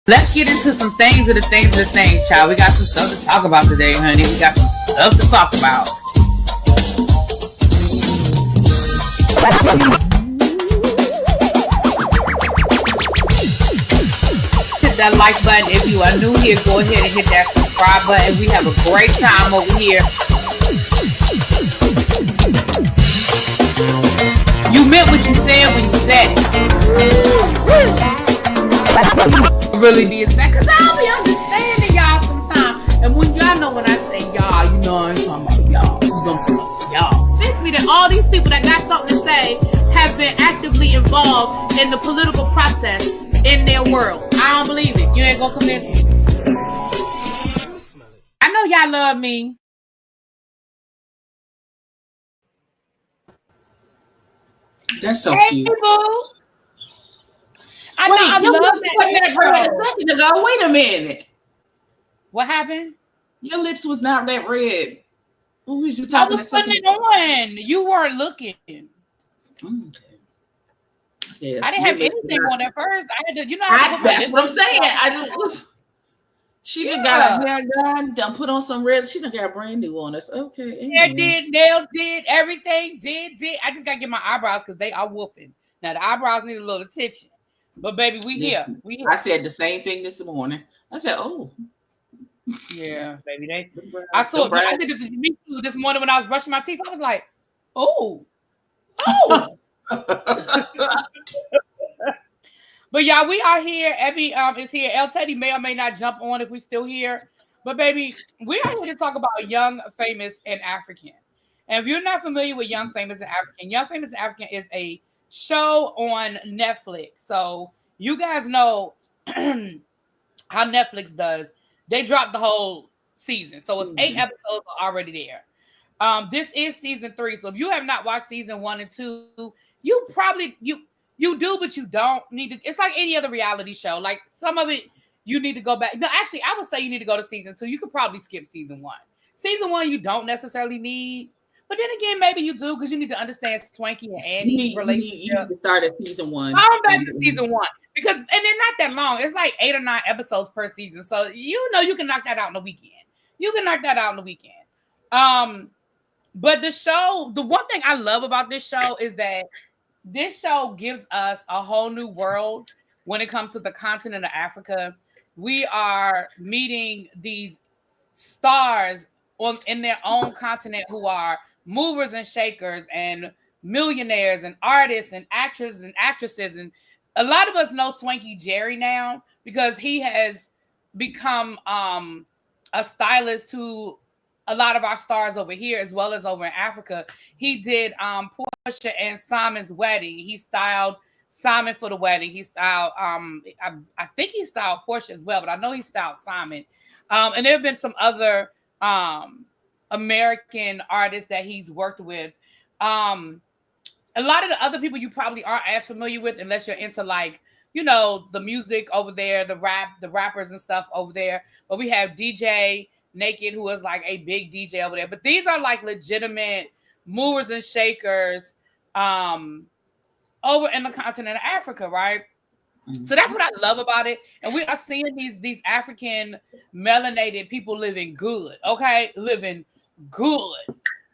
Let's get into some things of the things, child. We got some stuff to talk about today, honey. We got some stuff to talk about. Hit that like button if you are new here. Go ahead and hit that subscribe button. We have a great time over here. You meant what you said when you said it. Really be as bad, because I don't be understanding y'all sometimes. And when y'all know when I say y'all, you know I ain't talking about y'all. You know I'm talking about y'all. It's me that all these people that got something to say have been actively involved in the political process in their world. I don't believe it. You ain't gonna convince me. I know y'all love me. That's so cute. Boo. I love that red a second ago. Wait a minute. What happened? Your lips was not that red. Who was just talking? I was putting it on. You weren't looking. Okay. Yes, I didn't have anything on at first. I had to, that's what I'm saying. She done got her hair done put on some red. She done got brand new on us. Okay. Hair did, nails did, everything did. I just gotta get my eyebrows because they are woofing. Now the eyebrows need a little attention. But baby, we here. I said the same thing this morning. I said, "Oh, yeah, baby." I did it this morning when I was brushing my teeth. I was like, "Oh." But y'all, we are here. Abby is here. El Teddy may or may not jump on if we're still here. But baby, we are here to talk about Young, Famous, and African. And if you're not familiar with Young, Famous, and African, Young, Famous, and African is a show on Netflix. So you guys know how Netflix does. They dropped the whole season. So it's 8 episodes already there. This is season 3. So if you have not watched season 1 and 2, you probably you do, but you don't need to. It's like any other reality show. Like some of it you need to go back. No, actually, I would say you need to go to season 2. You could probably skip season 1. Season 1 you don't necessarily need. But then again, maybe you do because you need to understand Swanky and Annie's relationship. You need to start at season 1. I'm back to season 1 because, and they're not that long. It's like 8 or 9 episodes per season, so you can knock that out in the weekend. But the show, the one thing I love about this show is that this show gives us a whole new world when it comes to the continent of Africa. We are meeting these stars in their own continent who are movers and shakers and millionaires and artists and actors and actresses. And a lot of us know Swanky Jerry now because he has become a stylist to a lot of our stars over here as well as over in Africa. He did Portia and Simon's wedding. He styled Simon for the wedding. He styled I think he styled Portia as well, but I know he styled Simon. And there have been some other American artists that he's worked with. A lot of the other people you probably aren't as familiar with unless you're into like, the music over there, the rappers and stuff over there. But we have DJ Naked, who is like a big DJ over there. But these are like legitimate movers and shakers over in the continent of Africa, right? Mm-hmm. So that's what I love about it. And we are seeing these African melanated people living good, okay? Living good.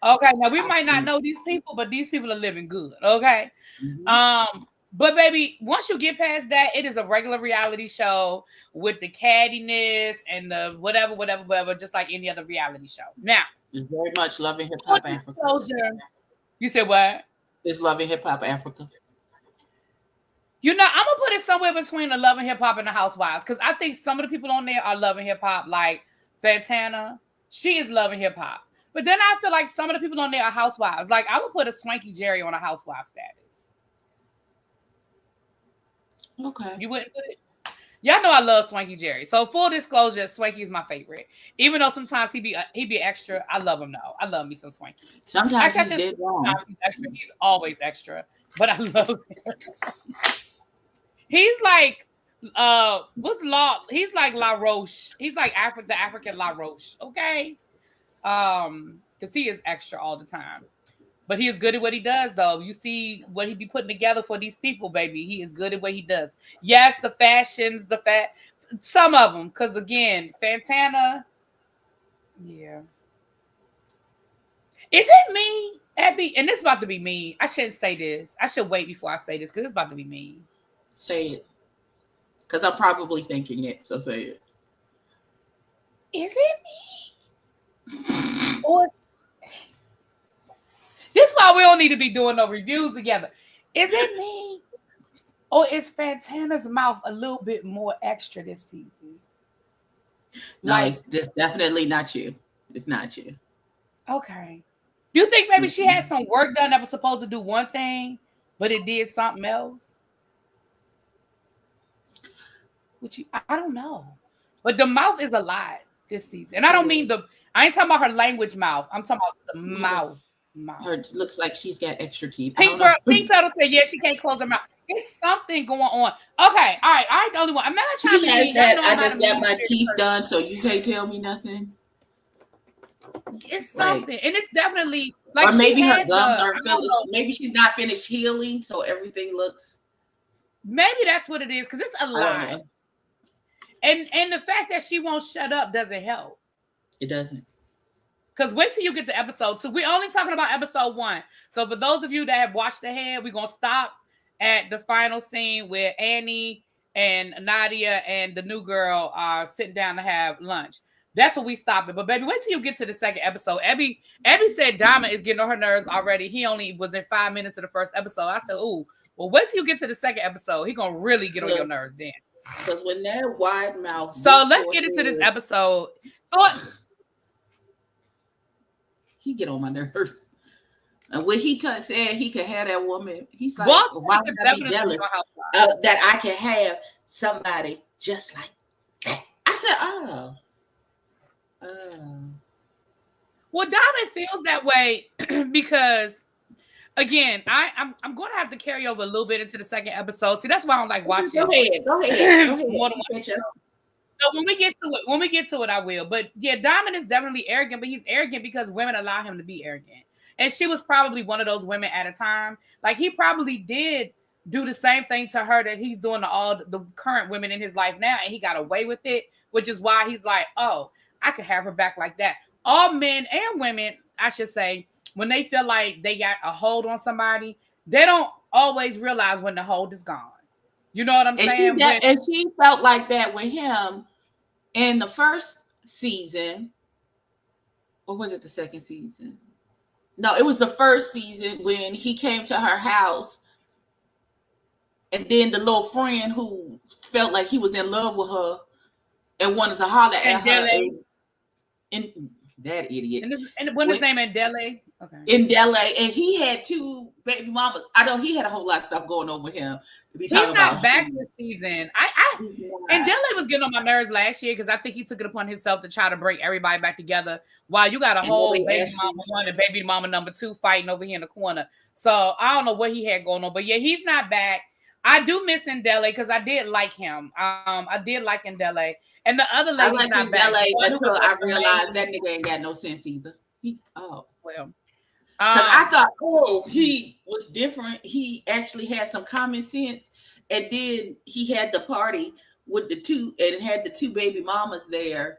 Okay, now we might not know these people, but these people are living good, okay? Mm-hmm. But baby, once you get past that, it is a regular reality show with the cattiness and the whatever, just like any other reality show. Now, it's very much Love and Hip Hop Africa. You said what? It's Love and Hip Hop Africa. I'm gonna put it somewhere between the Love and Hip Hop and the Housewives, because I think some of the people on there are Love and Hip Hop, like Fantana. She is Love and Hip Hop. But then I feel like some of the people on there are Housewives. Like I would put a Swanky Jerry on a Housewife status. Okay. You wouldn't put it? Y'all know I love Swanky Jerry. So full disclosure, Swanky is my favorite. Even though sometimes he be extra, I love him though. I love me some Swanky. Sometimes he's dead wrong. He's always extra, but I love him. He's like he's like La Roche. He's like the African La Roche, okay? Because he is extra all the time. But he is good at what he does, though. You see what he be putting together for these people, baby. He is good at what he does. Yes, the fashions, some of them, because again, Fantana, yeah. Is it me, Abby? And this about to be me. I shouldn't say this. I should wait before I say this because it's about to be me. Say it. Because I'm probably thinking it, so say it. Is it me? Or this is why we don't need to be doing no reviews together. Is it me? Or is Fantana's mouth a little bit more extra this season? No, it's definitely not you. It's not you. Okay. Do you think maybe she had some work done that was supposed to do one thing, but it did something else? Which I don't know. But the mouth is a lot this season. And I don't mean I ain't talking about her language mouth. I'm talking about the mouth. Her looks like she's got extra teeth. Pink Turtle said, yeah, she can't close her mouth. It's something going on. Okay, all right. I ain't the only one. I'm not trying to be that. I just got my teeth done, so you can't tell me nothing. It's something. And it's definitely like, or maybe her gums aren't finished. Maybe she's not finished healing, so everything looks. Maybe that's what it is, because it's a lot. And the fact that she won't shut up doesn't help. It doesn't. Because wait till you get to episode 2. We're only talking about episode 1. So for those of you that have watched ahead, we're going to stop at the final scene where Annie and Nadia and the new girl are sitting down to have lunch. That's what we stopped at. But baby, wait till you get to the second episode. Abby said Diamond is getting on her nerves already. He only was in 5 minutes of the first episode. I said, ooh, well, wait till you get to the second episode. He going to really get on your nerves then. Because when that wide mouth. So let's get into this episode. He get on my nerves. And when he said he could have that woman, he's like, well, why would I be jealous that I can have somebody just like that? I said, oh. Well, Diamond feels that way because, again, I'm going to have to carry over a little bit into the second episode. See, that's why I don't like watching. Go ahead. So when we get to it, I will. But yeah, Diamond is definitely arrogant, but he's arrogant because women allow him to be arrogant. And she was probably one of those women at a time. Like, he probably did do the same thing to her that he's doing to all the current women in his life now, and he got away with it, which is why he's like, oh, I could have her back like that. All men and women, I should say, when they feel like they got a hold on somebody, they don't always realize when the hold is gone. You know what I'm saying? And she felt like that with him in the first season. Or was it the second season? No, it was the first season when he came to her house. And then the little friend who felt like he was in love with her and wanted to holler at her. And that idiot. And what's his name? Ndele? Okay. Ndele. And he had 2 baby mamas. I know he had a whole lot of stuff going on with him to be talking about. He's not back this season. Ndele was getting on my nerves last year because I think he took it upon himself to try to bring everybody back together while you got a whole baby mama 1 and baby mama number 2 fighting over here in the corner. So I don't know what he had going on. But yeah, he's not back. I do miss Ndele because I did like him. I did like Ndele. And the other lady's not back. Until I realized that nigga ain't got no sense either. Well. Because I thought, he was different. He actually had some common sense. And then he had the party with the 2 and had the 2 baby mamas there.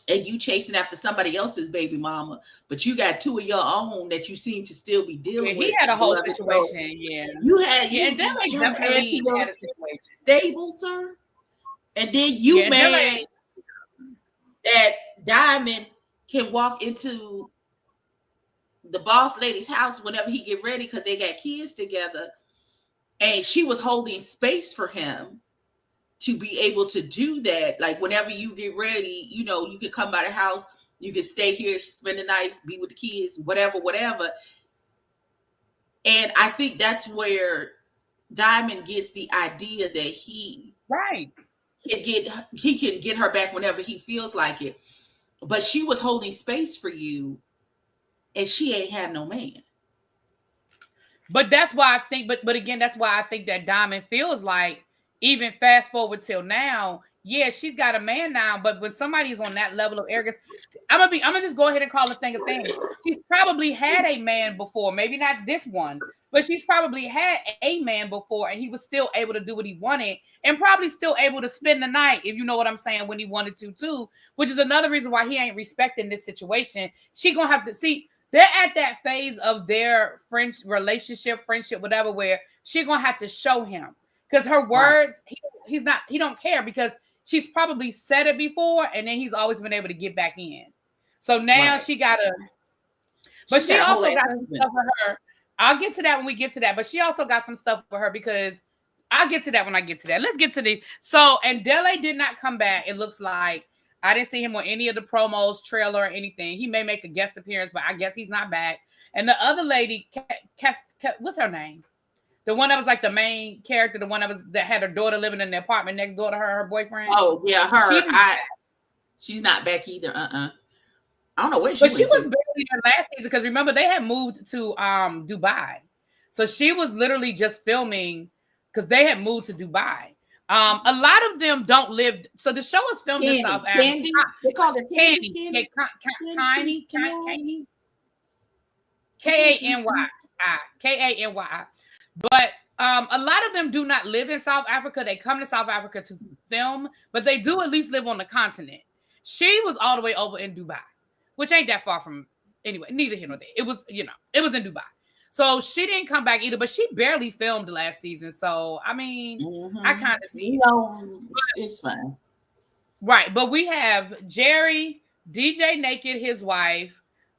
And you chasing after somebody else's baby mama, but you got 2 of your own that you seem to still be dealing with. He had a whole situation, and definitely had a situation. Stable, sir. And then you mad that Diamond can walk into the boss lady's house whenever he get ready because they got kids together, and she was holding space for him to be able to do that. Like, whenever you get ready, you can come by the house, you can stay here, spend the night, be with the kids, whatever. And I think that's where Diamond gets the idea that he can get her back whenever he feels like it. But she was holding space for you, and she ain't had no man. But that's why I think, but again, that's why I think that Diamond feels like, even fast forward till now, yeah, she's got a man now, but when somebody's on that level of arrogance, I'm gonna just go ahead and call a thing a thing. She's probably had a man before, maybe not this one, but she's probably had a man before, and he was still able to do what he wanted, and probably still able to spend the night, if you know what I'm saying, when he wanted to too. Which is another reason why he ain't respecting this situation. She gonna have to see. They're at that phase of their friendship, whatever, where she gonna have to show him, because her words, he don't care, because she's probably said it before, and then he's always been able to get back in. So now she gotta, but she also got some stuff for her. I'll get to that when we get to that, but she also got some stuff for her, because I'll get to that when I get to that. Let's get to the, so, and Dele did not come back. It looks like I didn't see him on any of the promos, trailer, or anything. He may make a guest appearance, but I guess he's not back. And the other lady, what's her name? The one that was like the main character, the one that had her daughter living in the apartment next door to her boyfriend. Oh yeah, her. She's not back either. I don't know where she was. But she was barely there last season, because remember they had moved to Dubai, so she was literally just filming because they had moved to Dubai. A lot of them don't live. So the show is filmed in South Africa. Candy. They call it Candy. Kany. Kany. But a lot of them do not live in South Africa. They come to South Africa to film, but they do at least live on the continent. She was all the way over in Dubai, which ain't that far from, anyway, neither here nor there. It was, it was in Dubai. So she didn't come back either, but she barely filmed last season. So, I mean, I kind of see it's fine. Right. But we have Jerry, DJ Naked, his wife.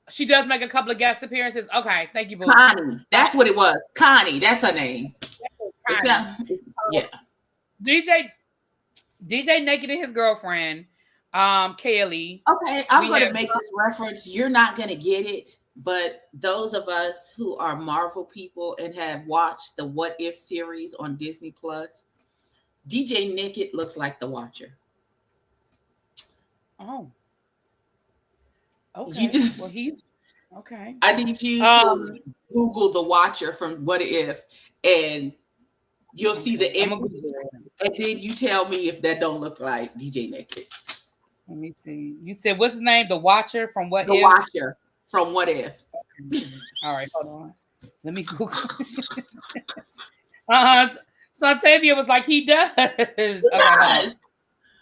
She does make a couple of guest appearances. Okay. Thank you, boo. Connie. That's what it was. Connie. That's her name. Yeah. DJ Naked and his girlfriend, Kaylee. Okay. I'm going to make this reference. You're not going to get it. But those of us who are Marvel people and have watched the What If series on Disney Plus, DJ Naked looks like the Watcher. Oh. Okay. He's okay. I need you to Google the Watcher from What If, and you'll see the image, and then you tell me if that don't look like DJ Naked. Let me see. You said what's his name? The Watcher from What If? The Watcher. From What If? All right, hold on. Let me Google. So Octavia was like, he does. He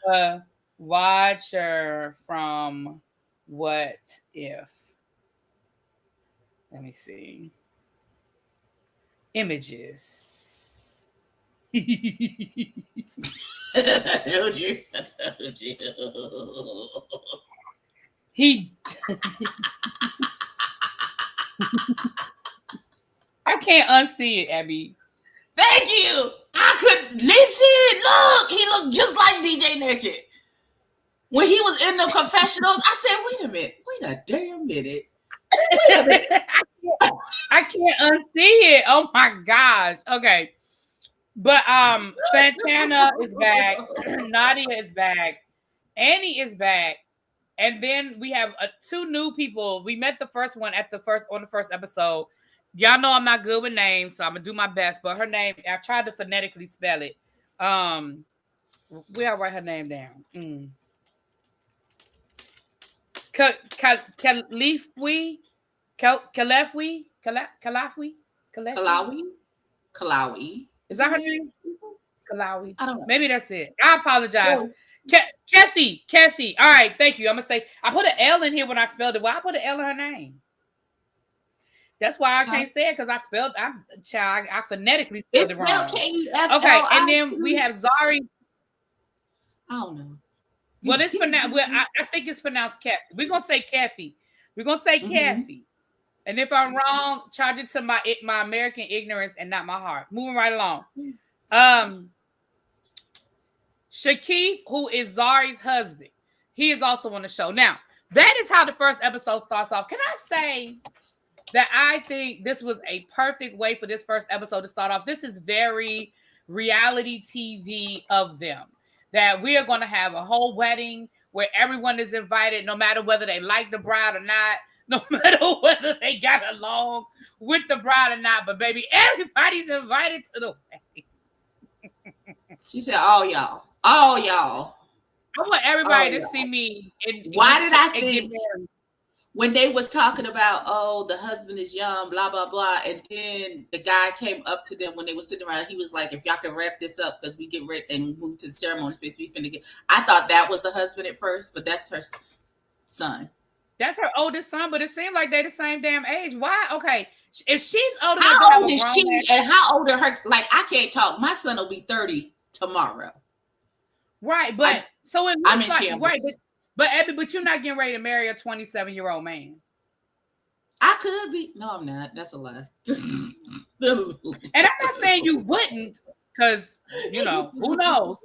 does. Watcher from What If? Let me see. Images. I told you. He I can't unsee it, Abby. Thank you. I could listen. Look, he looked just like DJ Naked. When he was in the confessionals, I said, wait a minute. Wait a damn minute. Wait a minute. I can't unsee it. Oh my gosh. Okay. But Fantana is back. Nadia is back. Annie is back. And then we have two new people. We met the first one on the first episode. Y'all know I'm not good with names, so I'm gonna do my best. But her name, I tried to phonetically spell it. We'll write her name down. Kalawi. Is that her name? Kalawi. I don't know. Maybe that's it. I apologize. Kefi. All right, thank you. I'm gonna say I put an L in here when I spelled it. Why I put an L in her name? That's why I can't say it, because I phonetically spelled it wrong. Okay, and then we have Zari. I don't know. Well, it's pronounced. Well, I think it's pronounced Kefi. We're gonna say Kefi. Kefi. And if I'm wrong, charge it to my American ignorance and not my heart. Moving right along. Shakif, who is Zari's husband, he is also on the show. Now, that is how the first episode starts off. Can I say that I think this was a perfect way for this first episode to start off? This is very reality TV of them. That we are going to have a whole wedding where everyone is invited, no matter whether they like the bride or not, no matter whether they got along with the bride or not. But baby, everybody's invited to the wedding. She said, all y'all. I want everybody to see me. Why did I think when they was talking about, the husband is young, blah, blah, blah, and then the guy came up to them when they were sitting around, he was like, if y'all can wrap this up because we get ready and move to the ceremony space, we finna get. I thought that was the husband at first, but that's her son. That's her oldest son, but it seemed like they're the same damn age. Why? Okay, if she's older, how old is she? And how old are her? Like, I can't talk. My son will be 30 tomorrow. Right, but I'm in shambles. Right, but Abby, but you're not getting ready to marry a 27-year-old man. I could be. No, I'm not. That's a lie. And I'm not saying you wouldn't, because who knows?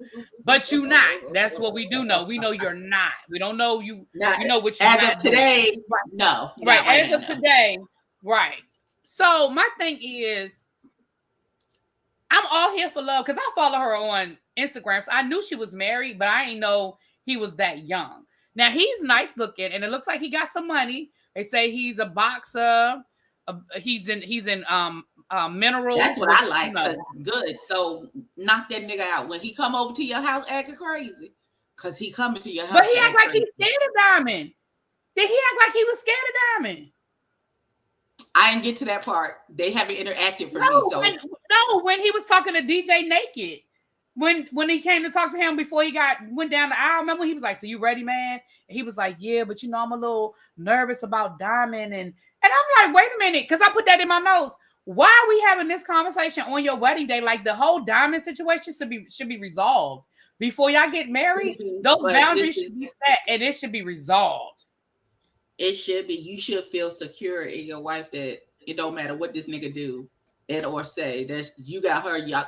But you not. That's what we do know. We know you're not. We don't know you. You know what you as of today. Right. No. Right. As of today. Right. So my thing is, I'm all here for love because I follow her on Instagram. So I knew she was married, but I didn't know he was that young. Now he's nice looking, and it looks like he got some money. They say he's a boxer. He's in minerals. That's what I like. Good. So knock that nigga out when he come over to your house acting crazy. Cause he coming to your house. But he act like he's scared of Diamond. Did he act like he was scared of Diamond? I didn't get to that part. They haven't interacted for me. So when he was talking to DJ naked. When he came to talk to him before he went down the aisle, remember he was like, "So you ready, man?" And he was like, "Yeah, but I'm a little nervous about Diamond." And I'm like, "Wait a minute," because I put that in my notes. Why are we having this conversation on your wedding day? Like the whole Diamond situation should be resolved before y'all get married. Those boundaries should be set, and it should be resolved. It should be. You should feel secure in your wife that it don't matter what this nigga do. Or say that you got her, y'all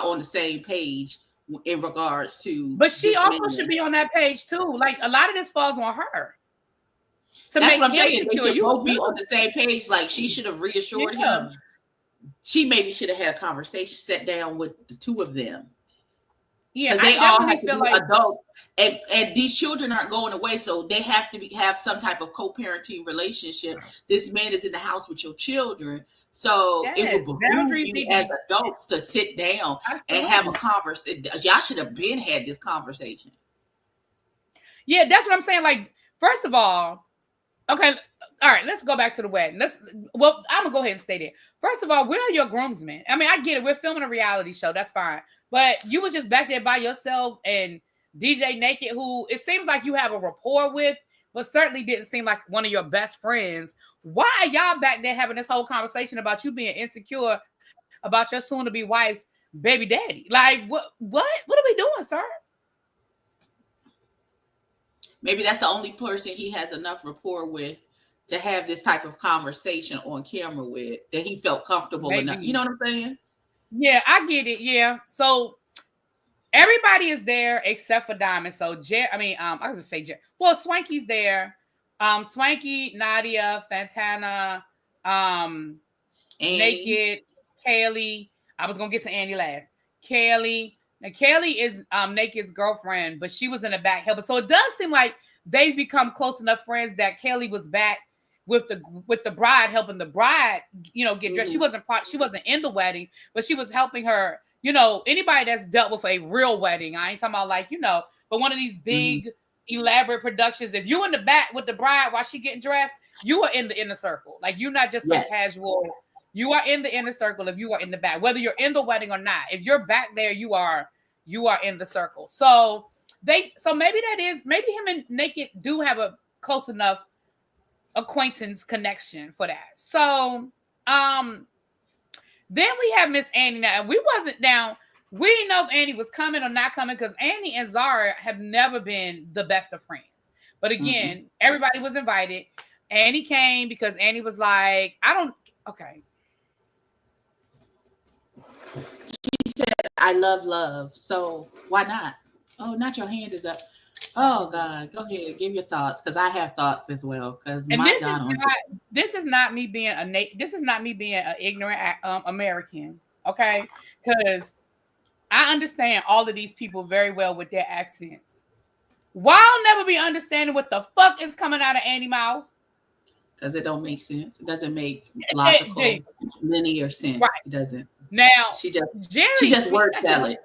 on the same page in regards to. But she also should be on that page too. Like a lot of this falls on her. That's what I'm saying. They should both be on the same page. Like she should have reassured him. She maybe should have had a conversation, sat down with the two of them. Yeah, they all have to be adults, and these children aren't going away, so they have to have some type of co-parenting relationship. This man is in the house with your children, so it would behoove you as adults to sit down and have a conversation. Y'all should have had this conversation. Yeah, that's what I'm saying. Like, first of all, okay, all right, let's go back to the wedding. I'm gonna go ahead and stay there. First of all, we're your groomsmen. I mean, I get it. We're filming a reality show. That's fine. But you was just back there by yourself and DJ Naked, who it seems like you have a rapport with, but certainly didn't seem like one of your best friends. Why are y'all back there having this whole conversation about you being insecure about your soon-to-be wife's baby daddy? Like, what are we doing, sir? Maybe that's the only person he has enough rapport with to have this type of conversation on camera with, that he felt comfortable enough. You know what I'm saying? Yeah, I get it. Yeah. So everybody is there except for Diamond. So I was say Swanky's there. Swanky, Nadia, Fantana, Naked, Kaylee. I was gonna get to Andy last. Kaylee. Now Kaylee is Naked's girlfriend, but she was in the back helping. So it does seem like they've become close enough friends that Kaylee was back with the bride, helping the bride, get dressed. She wasn't in the wedding, but she was helping her. Anybody that's dealt with a real wedding, I ain't talking about but one of these big elaborate productions. If you in the back with the bride while she getting dressed, you are in the inner circle. Like you're not just some casual. You are in the inner circle if you are in the back, whether you're in the wedding or not. If you're back there, you are in the circle. So maybe him and Naked do have a close enough acquaintance connection for that. So then we have Miss Annie now. We didn't know if Annie was coming or not coming because Annie and Zara have never been the best of friends. But again, everybody was invited. Annie came because Annie was like, okay. She said, I love. So why not? Oh, not your hand is up. Oh God, go ahead, give your thoughts because I have thoughts as well. Because this is not me being an ignorant American, okay? Because I understand all of these people very well with their accents. Why I'll never be understanding what the fuck is coming out of Annie's mouth? Because it don't make sense. It doesn't make logical, linear sense. Right. It doesn't. Now she just word salad.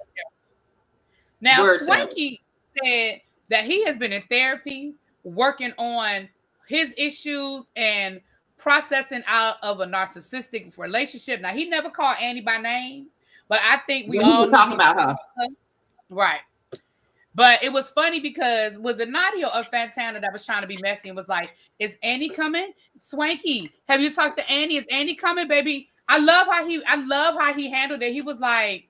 Now Swanky said that he has been in therapy, working on his issues and processing out of a narcissistic relationship. Now, he never called Annie by name, but I think we all talk about her. Right. But it was funny because was it Nadia or Fantana that was trying to be messy and was like, "Is Annie coming? Swanky, have you talked to Annie? Is Annie coming, baby?" I love how he handled it. He was like,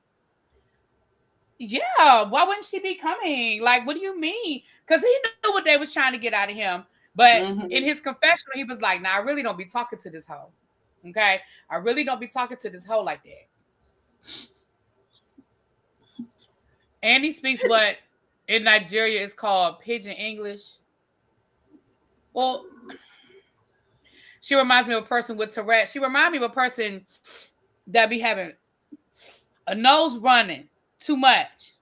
"Yeah, why wouldn't she be coming? Like, what do you mean?" Because he knew what they was trying to get out of him. But in his confessional, he was like, "Nah, I really don't be talking to this hoe. Okay, I really don't be talking to this hoe like that." Annie speaks what in Nigeria is called pidgin English. Well, she reminds me of a person with Tourette. She reminds me of a person that be having a nose running too much.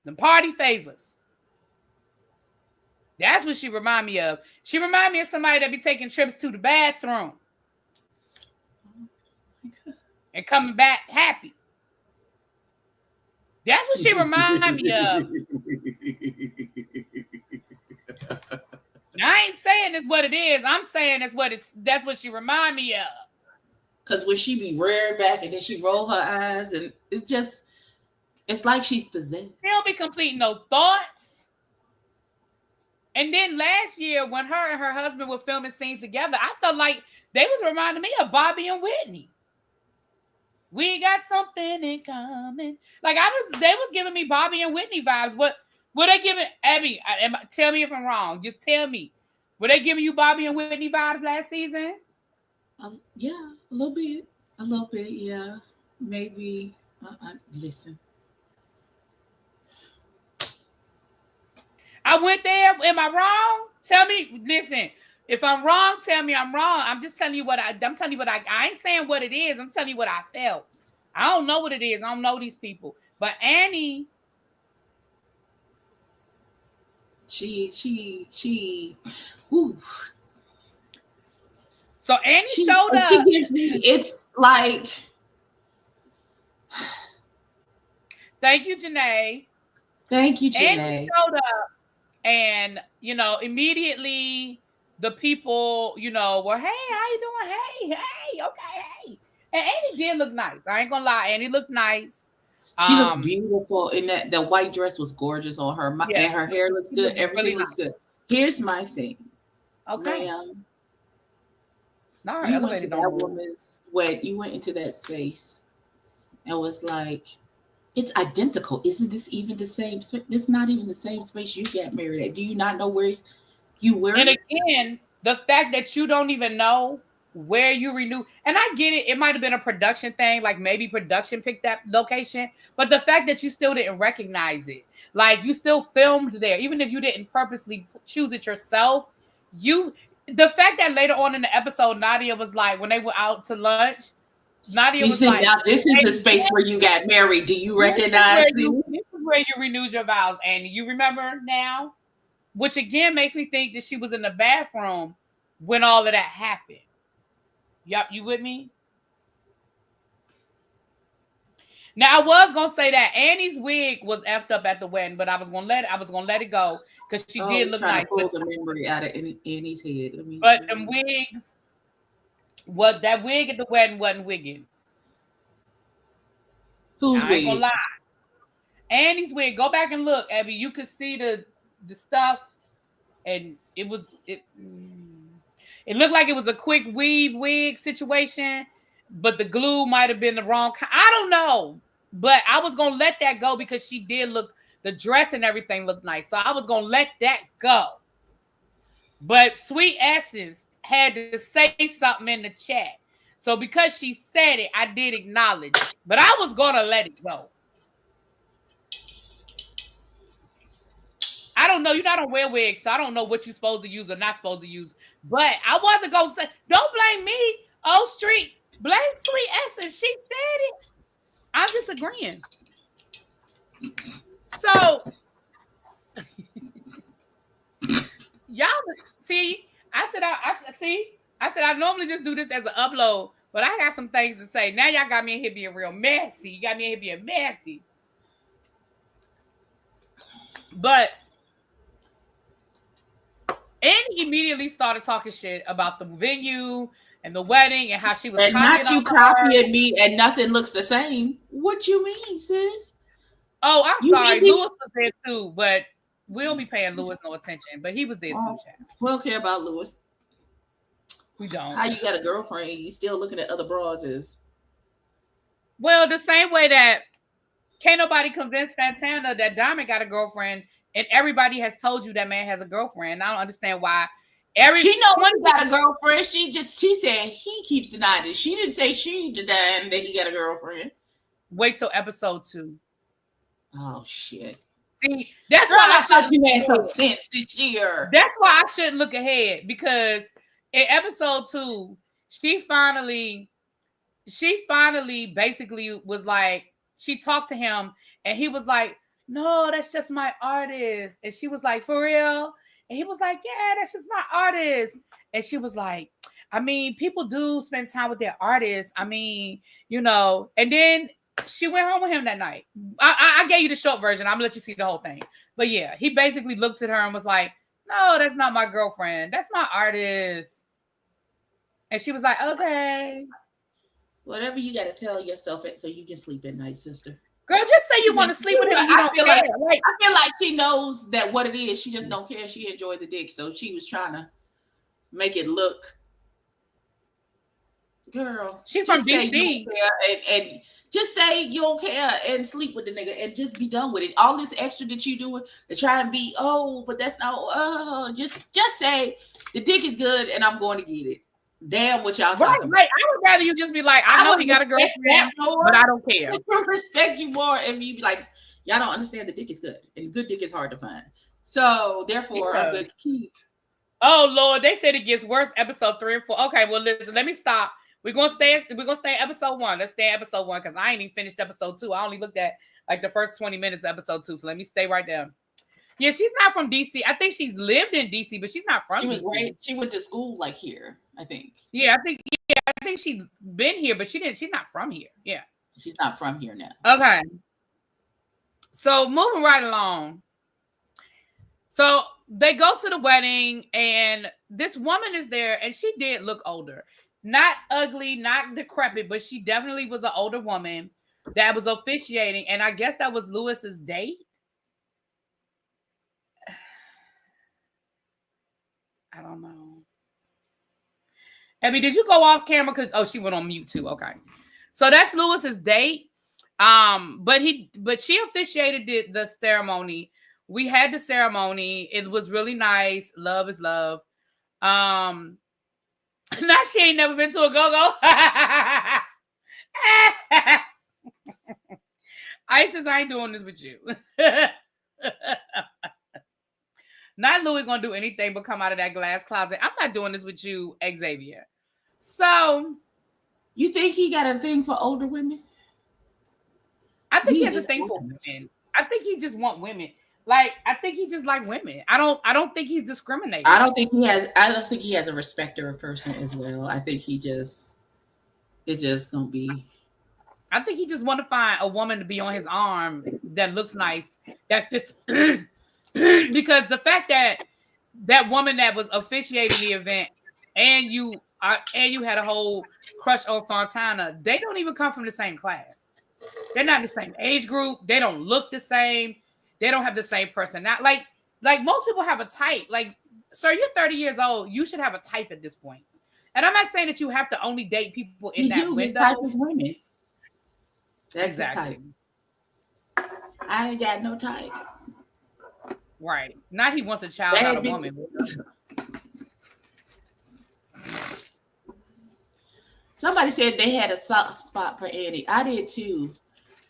The party favors. That's what she remind me of. She remind me of somebody that be taking trips to the bathroom and coming back happy. That's what she remind me of. I ain't saying it's what it is. I'm saying that's what she remind me of. Because when she be rearing back and then she roll her eyes and it's like she's possessed. She don't be completing no thoughts. And then last year when her and her husband were filming scenes together, I felt like they was reminding me of Bobby and Whitney. We got something in common. Like they was giving me Bobby and Whitney vibes. What were they giving? Abby, tell me if I'm wrong. Just tell me. Were they giving you Bobby and Whitney vibes last season? Yeah, a little bit. Yeah. Maybe. Listen. I went there. Am I wrong? Tell me. Listen. If I'm wrong, tell me I'm wrong. I'm just telling you I'm telling you what I ain't saying what it is. I'm telling you what I felt. I don't know what it is. I don't know these people. But Annie, she woo. So Annie showed up. She gives me, it's like Thank you, Janae. Annie showed up and immediately the people, were, "Hey, how you doing? Hey, okay, hey." And Annie did look nice. I ain't gonna lie. Annie looked nice. She looked beautiful in that white dress was gorgeous on her. And her hair looks good. Everything really looks good. Here's my thing. Okay. Ma'am, no, you went to that woman's you went into that space and was like, it's identical. Isn't this even the same space? This is not even the same space you got married at. Do you not know where you were? And again, the fact that you don't even know where you renew, and I get it, it might have been a production thing, like maybe production picked that location, but the fact that you still didn't recognize it, like you still filmed there, even if you didn't purposely choose it yourself, the fact that later on in the episode, Nadia was like, when they went out to lunch, Nadia was like, "Now this is the space where you got married. Do you recognize this is where you renewed your vows, Annie. You remember now?" Which again makes me think that she was in the bathroom when all of that happened. Yup, you with me? Now I was gonna say that Annie's wig was effed up at the wedding, but I was gonna let it go because she did look nice. To pull the memory out of Annie's head. But them wigs, that wig at the wedding wasn't wigging. Whose wig? I ain't gonna lie. Annie's wig. Go back and look, Abby. You could see the stuff, and it looked like it was a quick weave wig situation, but the glue might have been the wrong kind. I don't know, but I was gonna let that go because she did look, the dress and everything looked nice, so I was gonna let that go. But Sweet Essence had to say something in the chat, so because she said it, I did acknowledge it, but I was gonna let it go. I don't know. You don't wear wigs, so I don't know what you're supposed to use or not supposed to use. But I wasn't going to say, don't blame me. O Street, blame Sweet Essence. She said it. I'm just agreeing. So, y'all see, I said I normally just do this as an upload, But I got some things to say. Now y'all got me in here being real messy. You got me in here being messy. But and he immediately started talking shit about the venue and the wedding and how she was and not you copying me and nothing looks the same. What you mean, sis? Oh, I'm sorry. Lewis was there too, but we don't be paying Lewis no attention. But he was there too, Chad. We don't care about Lewis. We don't. How you got a girlfriend? You still looking at other broads? Is well, the same way that can't nobody convince Fantana that Diamond got a girlfriend, and everybody has told you that man has a girlfriend. I don't understand why. She knows he got a girlfriend. She said he keeps denying it. She didn't say she denied that he got a girlfriend. Wait till episode 2. Oh shit. See, that's why I thought you had some sense this year. That's why I shouldn't look ahead, because in episode 2, she finally basically was like, she talked to him and he was like, no, that's just my artist. And she was like, for real? And he was like, yeah, that's just my artist. And she was like, I mean, people do spend time with their artists. I mean, you know, and then she went home with him that night. I gave you the short version. I'm gonna let you see the whole thing. But yeah, he basically looked at her and was like, no, that's not my girlfriend. That's my artist. And she was like, okay. Whatever you got to tell yourself so you can sleep at night, sister. Girl, just say you want to sleep with him. I feel like she knows that what it is. She just don't care. She enjoyed the dick, so she was trying to make it look. Girl, she's from DC, and just say you don't care and sleep with the nigga and just be done with it. All this extra that you doing to try and be, but that's not. Just say the dick is good and I'm going to get it. Damn, what y'all talking about? Right. I would rather you just be like, I know he got a girlfriend, but I don't care. I respect you more if you be like, y'all don't understand the dick is good and good dick is hard to find. So therefore, I'm good to keep. Oh Lord, they said it gets worse. Episode 3 and 4. Okay, well listen, let me stop. We're gonna stay episode 1. Let's stay episode 1 because I ain't even finished episode 2. I only looked at like the first 20 minutes of episode 2. So let me stay right there. Yeah, she's not from DC. I think she's lived in DC, but she's not from DC. Right. She went to school like here, I think. Yeah, I think she's been here, but she's not from here. Yeah. She's not from here now. Okay. So moving right along. So they go to the wedding and this woman is there and she did look older. Not ugly, not decrepit, but she definitely was an older woman that was officiating. And I guess that was Lewis's date. I don't know. Abby, did you go off camera? Because she went on mute too. Okay. So that's Lewis's date. But she officiated the ceremony. We had the ceremony. It was really nice. Love is love. Now she ain't never been to a go-go. Isis, I ain't doing this with you. Not Louis gonna do anything but come out of that glass closet. I'm not doing this with you, Xavier. So, you think he got a thing for older women? I think he has a thing for women. I think he just want women. Like, I think he just like women. I don't think he's discriminating. I don't think he has a respecter of person as well. I think it's just gonna be. I think he just want to find a woman to be on his arm that looks nice, that fits. Because the fact that woman that was officiating the event and you had a whole crush on Fontana, they don't even come from the same class. They're not the same age group. They don't look the same. They don't have the same personality. Like most people have a type. Like, sir, you're 30 years old. You should have a type at this point. And I'm not saying that you have to only date people in that window. His type is women. That's exactly. His type. I ain't got no type. Right. Now he wants a child, not a woman. Somebody said they had a soft spot for Annie. I did too.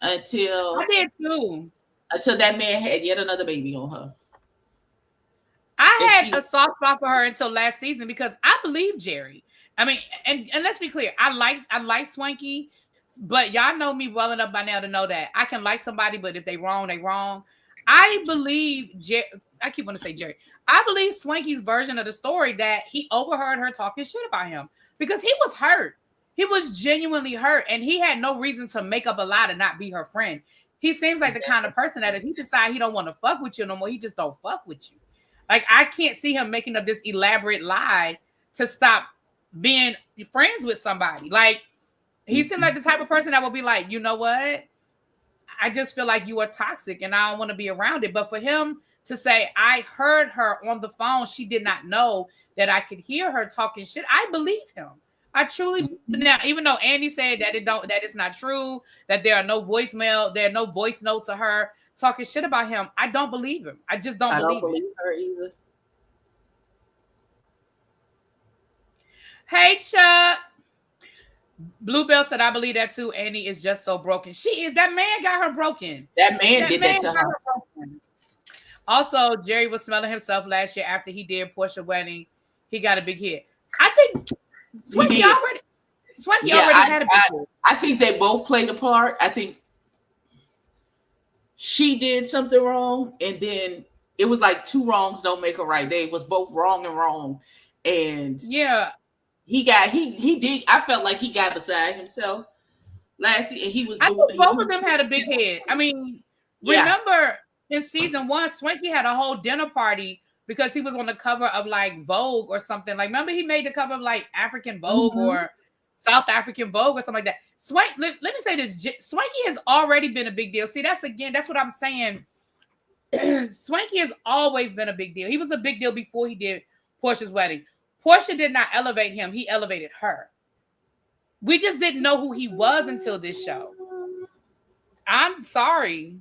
Until that man had yet another baby on her. I had a soft spot for her until last season because I believe Jerry. I mean, and let's be clear, I like Swanky, but y'all know me well enough by now to know that I can like somebody, but if they wrong, they wrong. I believe I keep wanting to say Jerry. I believe Swanky's version of the story that he overheard her talking shit about him because he was hurt. He was genuinely hurt, and he had no reason to make up a lie to not be her friend. He seems like the kind of person that if he decide he don't want to fuck with you no more, he just don't fuck with you. Like, I can't see him making up this elaborate lie to stop being friends with somebody. Like, he seemed like the type of person that would be like, you know what? I just feel like you are toxic and I don't want to be around it. But for him to say, I heard her on the phone, she did not know that I could hear her talking shit, I believe him. I truly, now, even though Andy said that that it's not true, that there are no voice notes of her talking shit about him, I don't believe him. I just don't believe her either. Hey, Chuck. Bluebell said, I believe that too. Annie is just so broken. She is. That man got her broken. That man did that to her. Also, Jerry was smelling himself last year after he did Portia wedding. He got a big hit. I think Swanky already had a big hit. I think they both played a part. I think she did something wrong, and then it was like two wrongs don't make a right. They was both wrong and wrong. And yeah. He did. I felt like he got beside himself last year, and he was. I think both of them had a big head. I mean, remember in season 1, Swanky had a whole dinner party because he was on the cover of like Vogue or something. Like, remember he made the cover of like African Vogue or South African Vogue or something like that. Let me say this: Swanky has already been a big deal. See, that's what I'm saying. Swanky has always been a big deal. He was a big deal before he did Portia's wedding. Portia did not elevate him. He elevated her. We just didn't know who he was until this show. I'm sorry.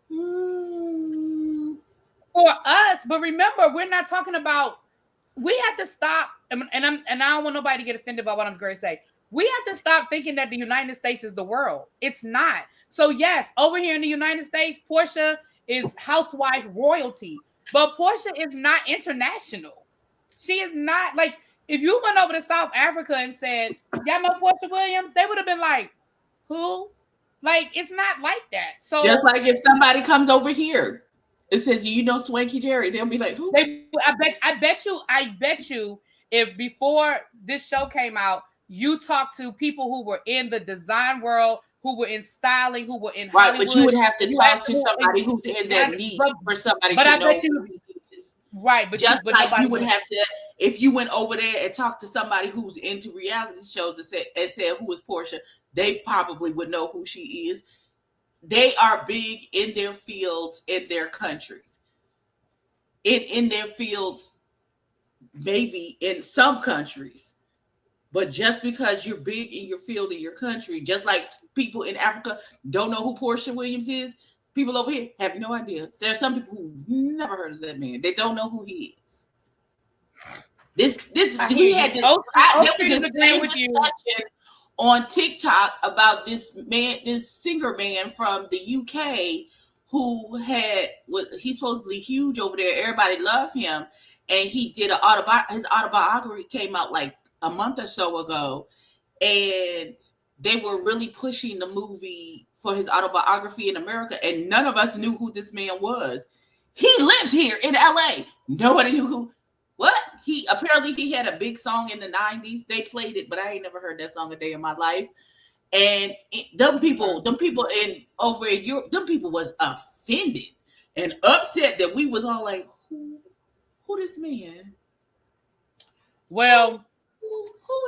For us, but remember, we're not talking about, we have to stop, and I don't want nobody to get offended by what I'm going to say. We have to stop thinking that the United States is the world. It's not. So yes, over here in the United States, Portia is housewife royalty, but Portia is not international. She is not, like, if you went over to South Africa and said, y'all know Portia Williams, they would have been like, who? Like, it's not like that. So just like if somebody comes over here, it says, you know Swanky Jerry, they'll be like, who? I bet you if before this show came out, you talked to people who were in the design world, who were in styling, who were in Hollywood. But you would have to talk to somebody who's in that niche for somebody to know who he is. Right, but just like you would have to, if you went over there and talked to somebody who's into reality shows and said who is Portia, they probably would know who she is. They are big in their fields, in their countries, in their fields, maybe in some countries. But just because you're big in your field, in your country, just like people in Africa don't know who Portia Williams is, people over here have no idea. There are some people who've never heard of that man. They don't know who he is. We had this discussion on TikTok about this man, this singer man from the UK he's supposedly huge over there. Everybody loved him. And he did his autobiography came out like a month or so ago. And they were really pushing the movie for his autobiography in America, and none of us knew who this man was. He lives here in LA. Nobody knew who. What? He had a big song in the 90s. They played it, but I ain't never heard that song a day in my life. And them people in over in Europe, them people was offended and upset that we was all like, who this man? Well,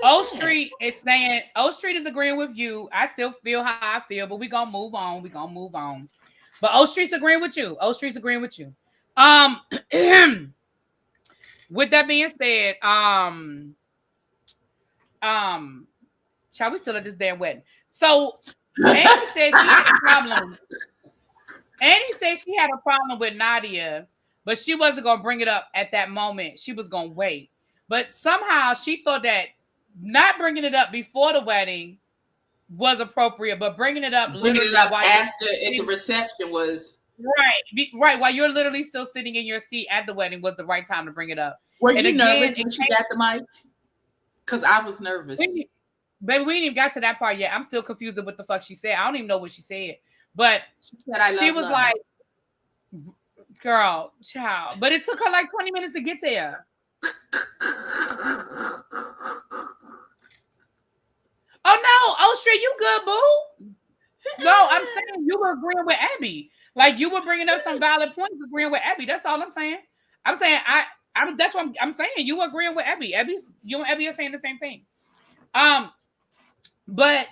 O Street is saying, O Street is agreeing with you. I still feel how I feel, but we're gonna move on. But O Street's agreeing with you. With that being said, shall we still at this damn wedding? So Annie said she had a problem. Annie said she had a problem with Nadia, but she wasn't gonna bring it up at that moment. She was gonna wait. But somehow she thought that not bringing it up before the wedding was appropriate, but bringing it up after at the reception was right. While you're literally still sitting in your seat at the wedding was the right time to bring it up. Were you nervous when she got the mic? Because I was nervous. Baby, we ain't even got to that part yet. I'm still confused with what the fuck she said. I don't even know what she said. But she was like, girl, child. But it took her like 20 minutes to get there. Street, you good, boo? No, I'm saying you were agreeing with Abby. Like you were bringing up some valid points, agreeing with Abby. That's all I'm saying. I'm saying that's what I'm saying. You were agreeing with Abby. You and Abby are saying the same thing. But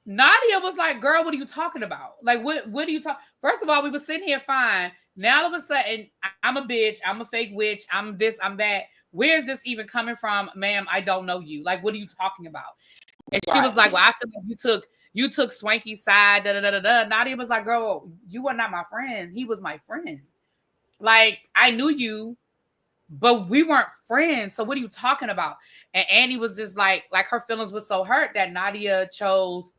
Nadia was like, girl, what are you talking about? Like, what are you talking? First of all, we were sitting here fine. Now all of a sudden, I'm a bitch. I'm a fake witch. I'm this, I'm that. Where's this even coming from, ma'am? I don't know you. Like, what are you talking about? And she was like, well, I feel like you took Swanky's side. Da, da, da, da, da. Nadia was like, girl, you were not my friend. He was my friend. Like, I knew you, but we weren't friends. So what are you talking about? And Annie was just like her feelings were so hurt that Nadia chose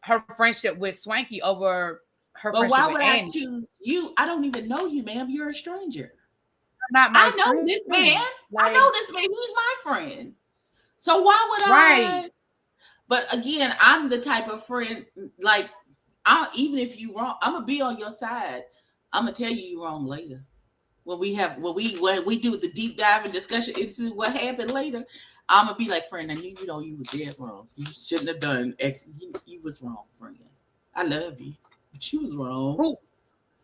her friendship with Swanky over her friendship with Annie. But why would I choose you? I don't even know you, ma'am. You're a stranger. You're not my friend. I know this man. I know this man. He's my friend. So why would I? But again, I'm the type of friend, like, even if you wrong, I'm gonna be on your side. I'm gonna tell you wrong later. When we do the deep dive and discussion into what happened later, I'm gonna be like, friend, I knew you were dead wrong. You shouldn't have done X. You was wrong, friend. I love you, but you was wrong.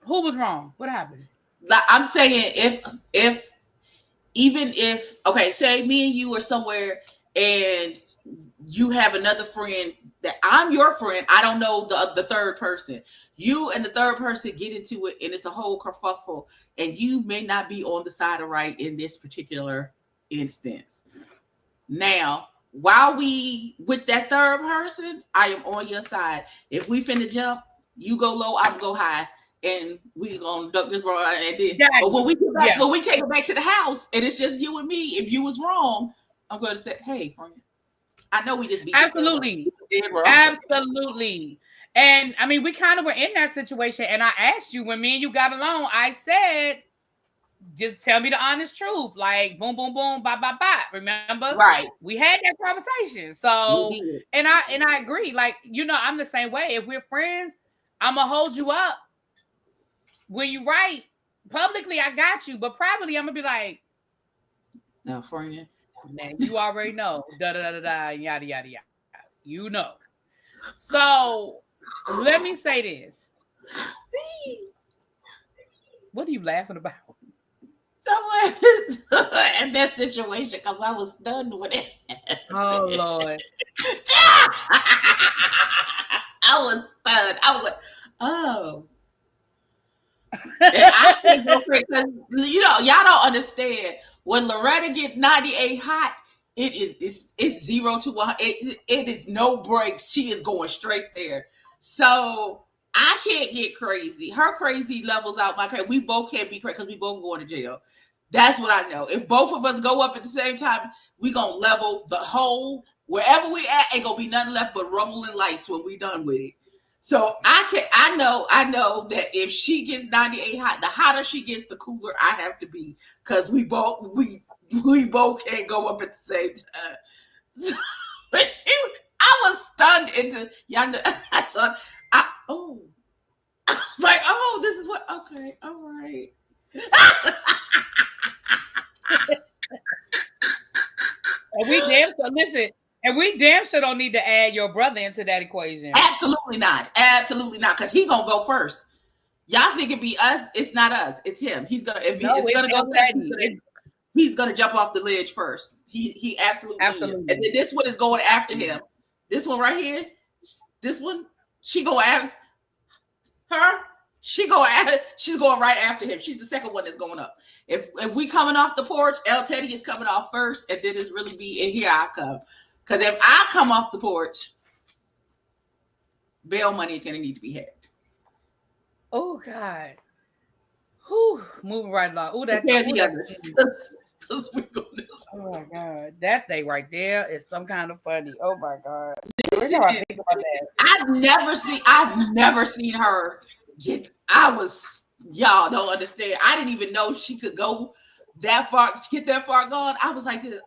Who was wrong? What happened? Like, I'm saying, if okay, say me and you are somewhere and you have another friend that I'm your friend. I don't know the third person. You and the third person get into it, and it's a whole kerfuffle, and you may not be on the side of right in this particular instance. Now, while we with that third person, I am on your side. If we finna jump, you go low, I'm go high, and we gonna duck this bro. And then, but when we get back, when we take it back to the house, and it's just you and me, if you was wrong, I'm going to say, hey, friend. I know we just beat absolutely. Absolutely. And I mean, we kind of were in that situation. And I asked you when me and you got along, I said, just tell me the honest truth. Like, boom, boom, boom, bye, bye, bye. Remember? Right. We had that conversation. So, and I agree. Like, I'm the same way. If we're friends, I'm going to hold you up. When you right, publicly, I got you. But privately, I'm going to be like, no, friend. Man, you already know. Da da da da yada yada yada. You know. So let me say this. What are you laughing about? I'm laughing at that situation because I was done with it. Oh Lord. I was stunned. I was like, oh. I can't go because y'all don't understand. When Loretta get 98 hot, it's 0 to 100. It is no breaks. She is going straight there. So I can't get crazy. Her crazy levels out my crazy. We both can't be crazy because we both going to jail. That's what I know. If both of us go up at the same time, we gonna level the whole wherever we at. Ain't gonna be nothing left but rumbling lights when we done with it. So I know that if she gets 98 hot, the hotter she gets, the cooler I have to be, because we both can't go up at the same time. So, I was stunned into yonder. I was like, oh, this is what. Okay, all right. And we damn sure listen. And we damn sure don't need to add your brother into that equation. Absolutely not. Absolutely not. Because he's gonna go first. Y'all think it be us? It's not us. It's him. He's gonna. If no, it's gonna go second, he's gonna jump off the ledge first. He absolutely is. And then this one is going after him. This one right here. This one. She go after her. She's going right after him. She's the second one that's going up. If we coming off the porch, El Teddy is coming off first, and then it's really be, and here I come. Because if I come off the porch, bail money is going to need to be had. Oh, God. Whew. Moving right along. Oh, that's the others. Oh, my God. That thing right there is some kind of funny. Oh, my God. I've never seen her get. Y'all don't understand. I didn't even know she could go that far, get that far gone. I was like this.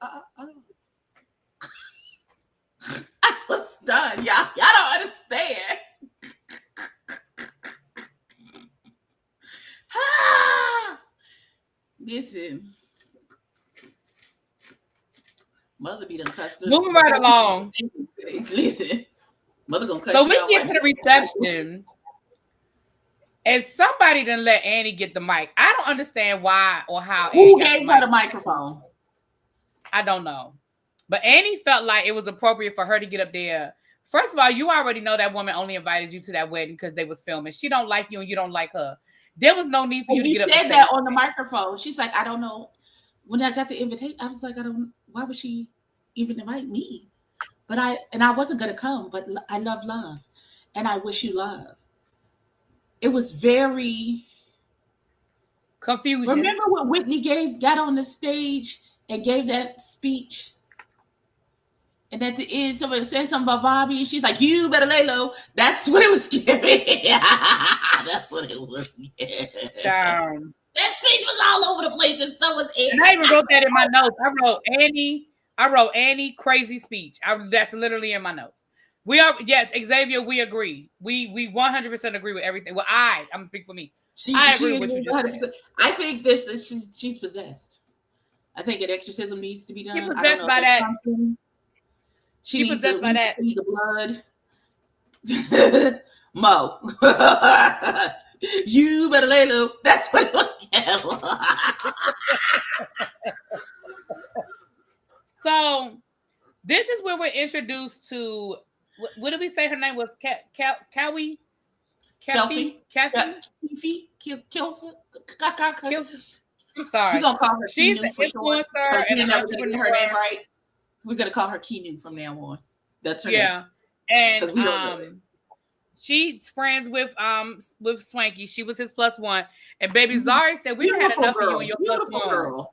I was done, y'all. Y'all don't understand. Listen, mother be done cussed us. Moving right along. Listen, Mother gonna cut so you we out get right to the reception, and somebody didn't let Annie get the mic. I don't understand why or how. Who gave her the microphone? I don't know. But Annie felt like it was appropriate for her to get up there. First of all, you already know that woman only invited you to that wedding because they was filming. She don't like you and you don't like her. There was no need for you to get up. He said that on the microphone. She's like, I don't know. When I got the invitation, I was like, why would she even invite me? But I wasn't gonna come, but I love love. And I wish you love. It was very confusion. Remember when Whitney got on the stage and gave that speech? And at the end, somebody said something about Bobby, and she's like, "You better lay low." That's what it was giving. That's what it was giving. Down. That speech was all over the place, and so was Annie. And I even wrote that in my notes. I wrote Annie crazy speech. That's literally in my notes. Yes, Xavier, we agree. We 100% agree with everything. Well, I'm gonna speak for me. I agree with you. 100%. I think she's possessed. I think an exorcism needs to be done. She's possessed by that. She needs to see the blood. Mo. You better lay low. That's what it was. So this is where we're introduced to, what did we say her name was? Kelfie? I'm sorry. We're gonna call her She's an influencer and never gonna get her name right. We're gonna call her Keenu from now on. That's her name. And she's friends with Swanky. She was his +1. And baby Zari said we done had enough of you and your +1s.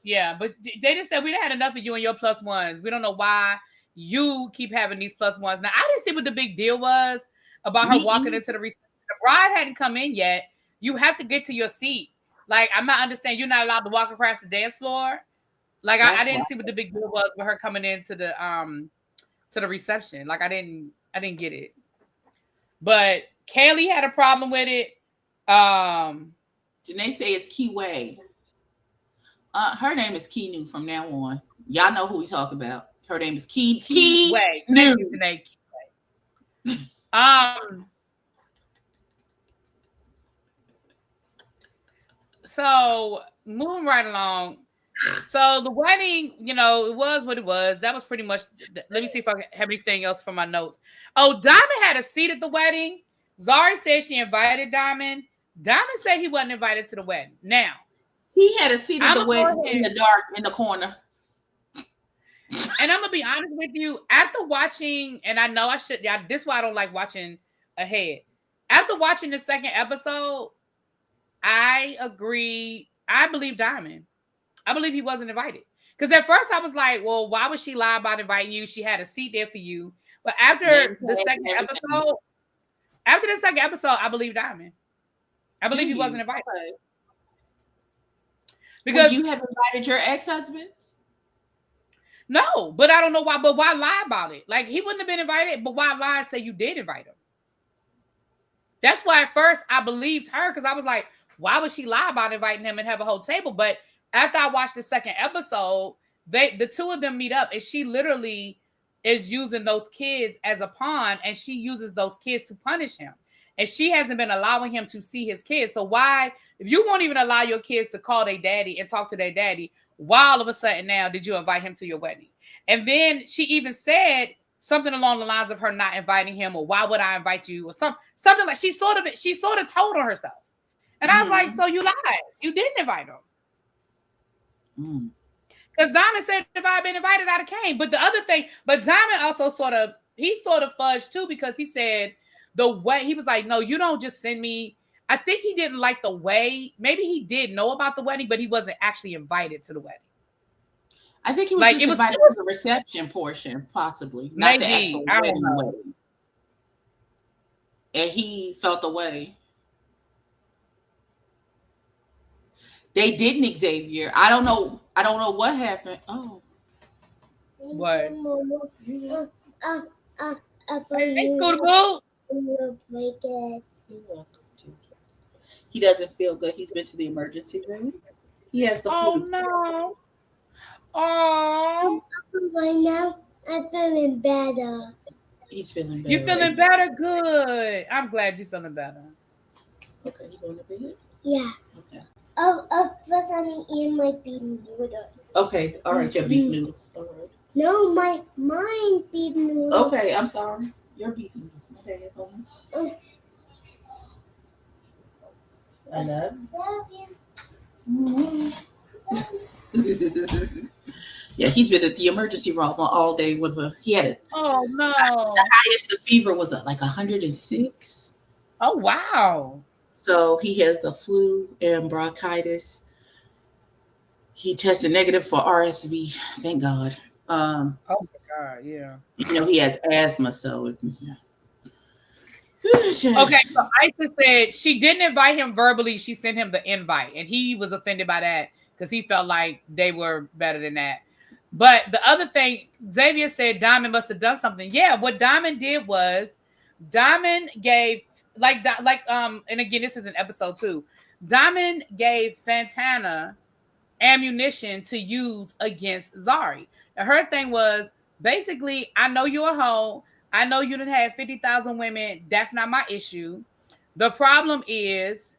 Yeah, but they just said we done had enough of you and your +1s. We don't know why you keep having these +1s. Now I didn't see what the big deal was about her walking into the reception. The bride hadn't come in yet. You have to get to your seat. Like, I'm not understanding. You're not allowed to walk across the dance floor. Like, I didn't see what the big deal was with her coming into the reception. Like, I didn't get it. But Kaylee had a problem with it. Janae say it's Keyway. Her name is Keenu from now on. Y'all know who we talk about. Her name is Keyway. So moving right along. So the wedding, it was what it was. That was pretty much. Let me see if I have anything else from my notes. Oh, Diamond had a seat at the wedding. Zari said she invited Diamond. Diamond said he wasn't invited to the wedding. Now he had a seat at the wedding in the dark in the corner. And I'm gonna be honest with you. After watching, and I know I should. Yeah, this is why I don't like watching ahead. After watching the second episode, I agree. I believe Diamond. I believe he wasn't invited. Because at first I was like, well, why would she lie about inviting you? She had a seat there for you. But after the second episode, I believe Diamond. I believe he wasn't invited. Because would you have invited your ex-husband? No, but I don't know why. But why lie about it? Like, he wouldn't have been invited, but why lie and say you did invite him? That's why at first I believed her, because I was like, why would she lie about inviting him and have a whole table? But after I watched the second episode, the two of them meet up, and she literally is using those kids as a pawn, and she uses those kids to punish him. And she hasn't been allowing him to see his kids. So why, if you won't even allow your kids to call their daddy and talk to their daddy, why all of a sudden now did you invite him to your wedding? And then she even said something along the lines of her not inviting him, or why would I invite you, or something like she sort of told on herself. And I was like, so you lied. You didn't invite him. Because Diamond said if I had been invited, I'd have came. But the other thing, but Diamond also sort of fudged too, because he said the way, he was like, no, you don't just send me. I think he didn't like the way, maybe he did know about the wedding, but he wasn't actually invited to the wedding. I think he was just invited to the reception portion, possibly. Not the actual wedding. And he felt the way. They didn't, Xavier. I don't know what happened. Oh. What? He doesn't feel good. He's been to the emergency room. He has the flu. Oh, no. Oh. Right now, I'm feeling better. He's feeling better. You feeling better? Good. I'm glad you're feeling better. Okay, you going to bed? Yeah. Okay. First I need to eat my beef noodles. Okay, all right, your beef noodles. All right. No, mine beef noodles. Okay, I'm sorry. Your beef noodles. My bad. I love you. Yeah, he's been at the emergency room all day with a. He had it. Oh no! The highest the fever was like 106. Oh wow! So he has the flu and bronchitis. He tested negative for RSV. Thank God. Oh my God! Yeah. You know he has asthma, so. Okay, so Isis said she didn't invite him verbally. She sent him the invite, and he was offended by that because he felt like they were better than that. But the other thing, Xavier said Diamond must have done something. Yeah, what Diamond did was Diamond gave and again, this is in episode 2. Diamond gave Fantana ammunition to use against Zari. And her thing was basically, I know you're a hoe. I know you didn't have 50,000 women. That's not my issue. The problem is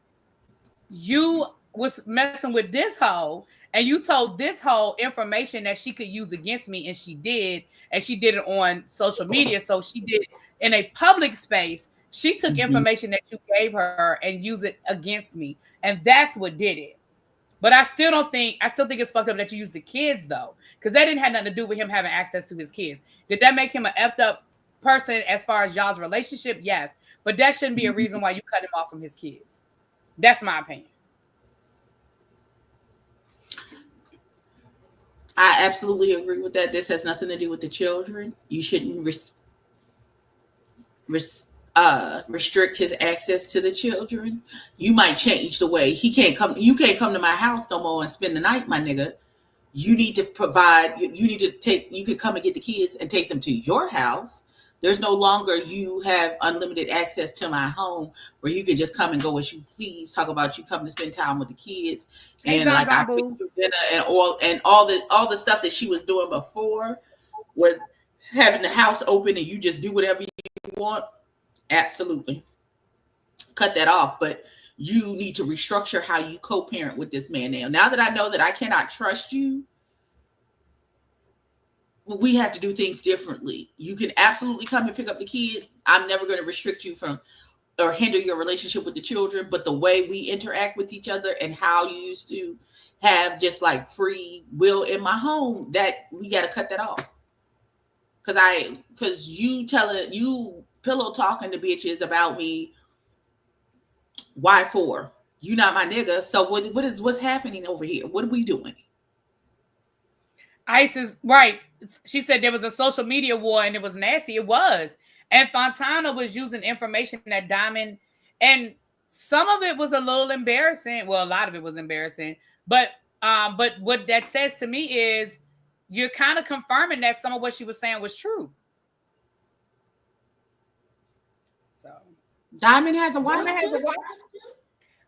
you was messing with this hoe and you told this hoe information that she could use against me, and she did it on social media. So she did in a public space. She took information that you gave her and used it against me, and that's what did it. But I still think it's fucked up that you used the kids though, because that didn't have nothing to do with him having access to his kids. Did that make him an effed up person as far as y'all's relationship? Yes, but that shouldn't be a reason why you cut him off from his kids. That's my opinion. I absolutely agree with that. This has nothing to do with the children. You shouldn't restrict his access to the children. You might change the way he can't come. You can't come to my house no more and spend the night, my nigga. You need to provide. You need to take. You could come and get the kids and take them to your house. There's no longer you have unlimited access to my home where you can just come and go as you please. Talk about you coming to spend time with the kids and like I fix your dinner and all the stuff that she was doing before, with having the house open and you just do whatever you want. Absolutely, cut that off. But you need to restructure how you co-parent with this man now. Now that I know that I cannot trust you, we have to do things differently. You can absolutely come and pick up the kids. I'm never going to restrict you from or hinder your relationship with the children, but the way we interact with each other and how you used to have just like free will in my home, that we got to cut that off. Because you pillow talking to bitches about me. Why for? You not my nigga. So what's happening over here? What are we doing? Isis, right. She said there was a social media war and it was nasty. It was. And Fontana was using information that Diamond, and some of it was a little embarrassing. Well, a lot of it was embarrassing. But what that says to me is you're kind of confirming that some of what she was saying was true. So Diamond has a wife.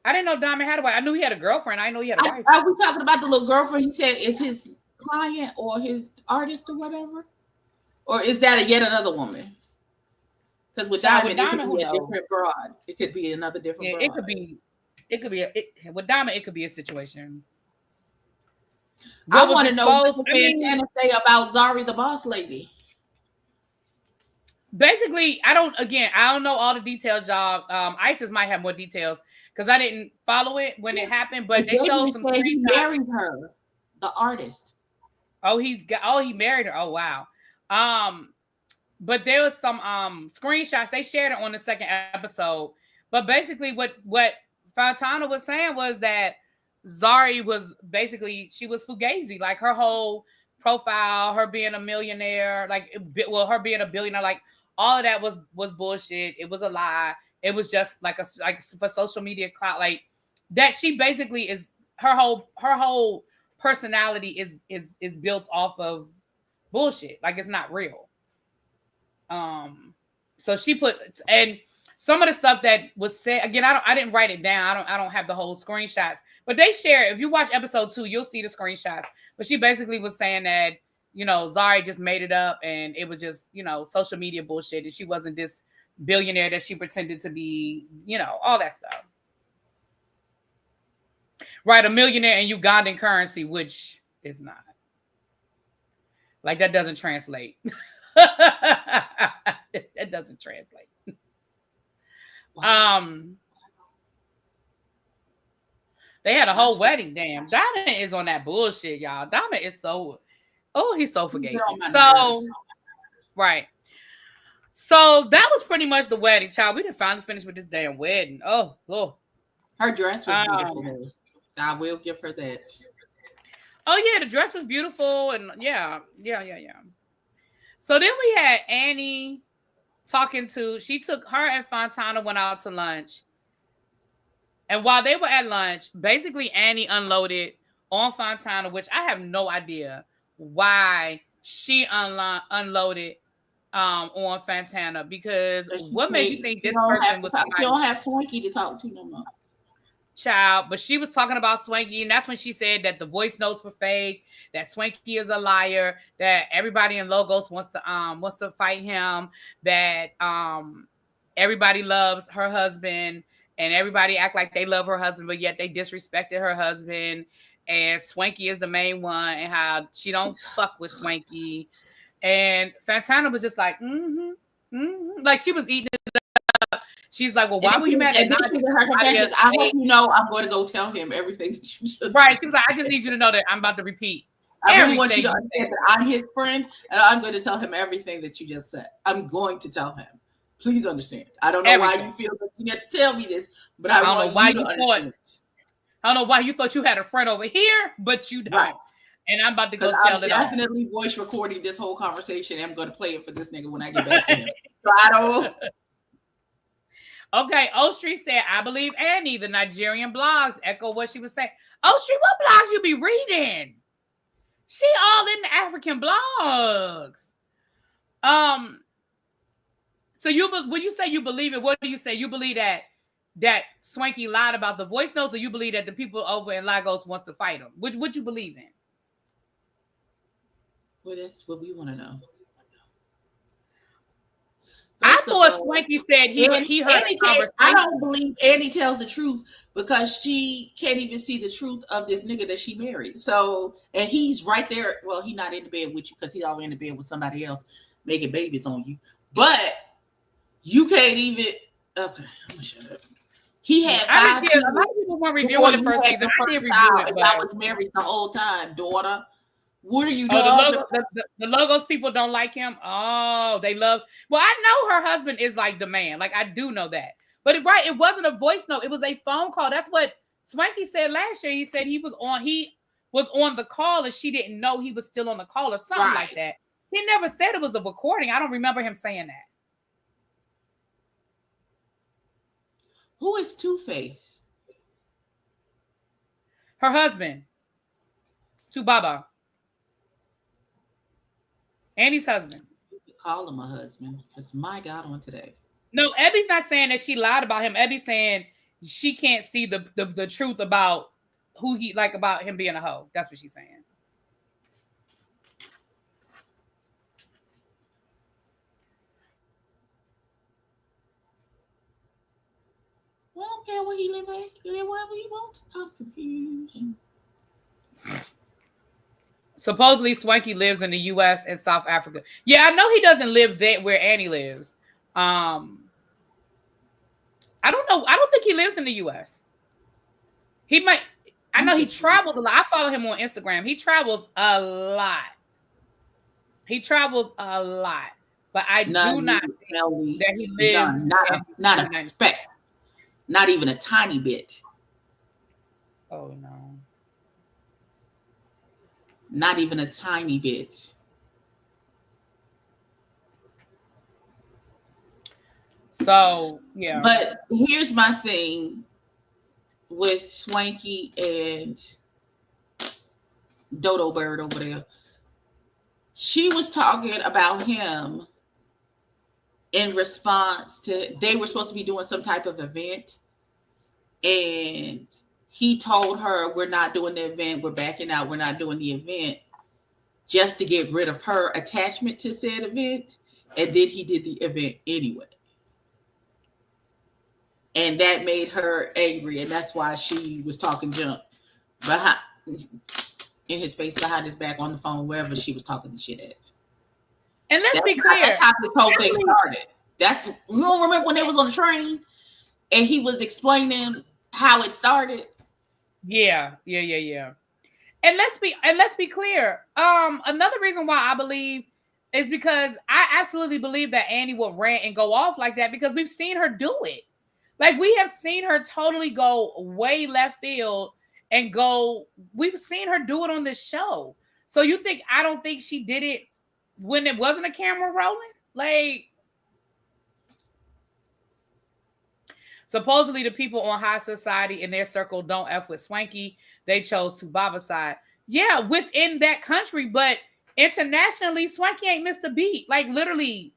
I didn't know Diamond had a wife. I knew he had a girlfriend. I didn't know he had a wife. Are we talking about the little girlfriend he said is his client or his artist or whatever? Or is that yet another woman? Because with Diamond, it could be a different broad. It could be another different broad. With Diamond, it could be a situation. I want to know what Fantana say about Zari the boss lady. Basically, I don't know all the details, y'all. Isis might have more details because I didn't follow it when it happened, but they showed some screenshots. He married her, the artist. He married her. Oh wow. But there was some screenshots. They shared it on the second episode. But basically what Fontana was saying was that Zari was basically, she was fugazi. Like her whole profile, her being a millionaire, her being a billionaire, like all of that was bullshit. It was a lie. It was just like for social media clout, like that. She basically is her whole personality is built off of bullshit. Like it's not real. So she put, and some of the stuff that was said again, I didn't write it down. I don't have the whole screenshots, but they share. If you watch episode 2, you'll see the screenshots. But she basically was saying that Zari just made it up and it was just, social media bullshit. And she wasn't this billionaire that she pretended to be, all that stuff. Right. A millionaire in Ugandan currency, which is not. Like, that doesn't translate. That doesn't translate. Wow. They had a whole wedding. Damn, Diamond is on that bullshit, y'all. Diamond is so, he's so forgiving. So, right. So that was pretty much the wedding, child. We didn't finally finish with this damn wedding. Oh. Her dress was beautiful. I will give her that. Oh yeah, the dress was beautiful, and yeah. So then we had Annie she took her and Fontana went out to lunch. And while they were at lunch, basically Annie unloaded on Fontana, which I have no idea why she unloaded on Fontana, because what made you think this person was somebody? You don't have Swanky to talk to no more. Child, but she was talking about Swanky, and that's when she said that the voice notes were fake, that Swanky is a liar, that everybody in Logos wants to fight him, that everybody loves her husband, and everybody act like they love her husband, but yet they disrespected her husband, and Swanky is the main one, and how she don't fuck with Swanky. And Fontana was just like, like she was eating it up. She's like, well, why were you mad at me? I hope you know I'm going to go tell him everything that you should. Right. She was like, I just need you to know that I'm about to repeat. I really want you to understand that I'm his friend, and I'm going to tell him everything that you just said. I'm going to tell him. Please understand. I don't know why you feel that you need to tell me this, but I want you to understand. I don't know why you thought you had a friend over here, but you don't. Right. And I'm about to go tell it. I'm definitely voice recording this whole conversation. And I'm going to play it for this nigga when I get back to him. So I don't. Okay, O Street said, I believe Annie. The Nigerian blogs echo what she was saying. O Street, what blogs you be reading? She all in the African blogs. So when you say you believe it, what do you say? You believe that Swanky lied about the voice notes, or you believe that the people over in Lagos wants to fight him? Which you believe in? Well, that's what we want to know. I thought Swanky said he heard the conversation. I don't believe Annie tells the truth because she can't even see the truth of this nigga that she married. So, and he's right there. Well, he's not in the bed with you because he's always in the bed with somebody else making babies on you. But you can't even. Okay, I'm gonna shut up. He had 5 kids. A lot of people weren't reviewing the first season. I did review it. But I was married the whole time, daughter. What are you doing? The Logos people don't like him. Oh, they love. Well, I know her husband is like the man. Like, I do know that. But it wasn't a voice note. It was a phone call. That's what Swanky said last year. He said he was on the call and she didn't know he was still on the call or something like that. He never said it was a recording. I don't remember him saying that. Who is Two-Face? Her husband. Baba. Annie's husband. You could call him a husband because my God, on today. No, Ebby's not saying that she lied about him. Ebby's saying she can't see the truth about who he like about him being a hoe. That's what she's saying. We don't care where he live at. He live wherever he wants. I'm confused. Supposedly Swanky lives in the U.S. and South Africa. Yeah, I know he doesn't live there where Annie lives. I don't know. I don't think he lives in the U.S. He might. I know he travels a lot. I follow him on Instagram. He travels a lot. But I do not think that he lives. Not a speck. Not even a tiny bit. Oh no. Not even a tiny bit. So, yeah. But here's my thing with Swanky and Dodo Bird over there. She was talking about him in response to, they were supposed to be doing some type of event. And he told her, we're not doing the event. We're backing out. We're not doing the event. just to get rid of her attachment to said event. And then he did the event anyway. And that made her angry. And that's why she was talking junk behind, in his face, behind his back, on the phone, wherever she was talking the shit at. And let's be clear. That's how this whole thing started. You don't remember when they was on the train and he was explaining how it started? Yeah. And let's be clear. Another reason why I believe is because I absolutely believe that Annie would rant and go off like that, because we've seen her do it. Like, we have seen her totally go way left field and go. We've seen her do it on this show. So I don't think she did it when it wasn't a camera rolling? Like, supposedly the people on high society in their circle don't F with Swanky. They chose Tubaba's side. Yeah, within that country, but internationally, Swanky ain't missed a beat. Like literally.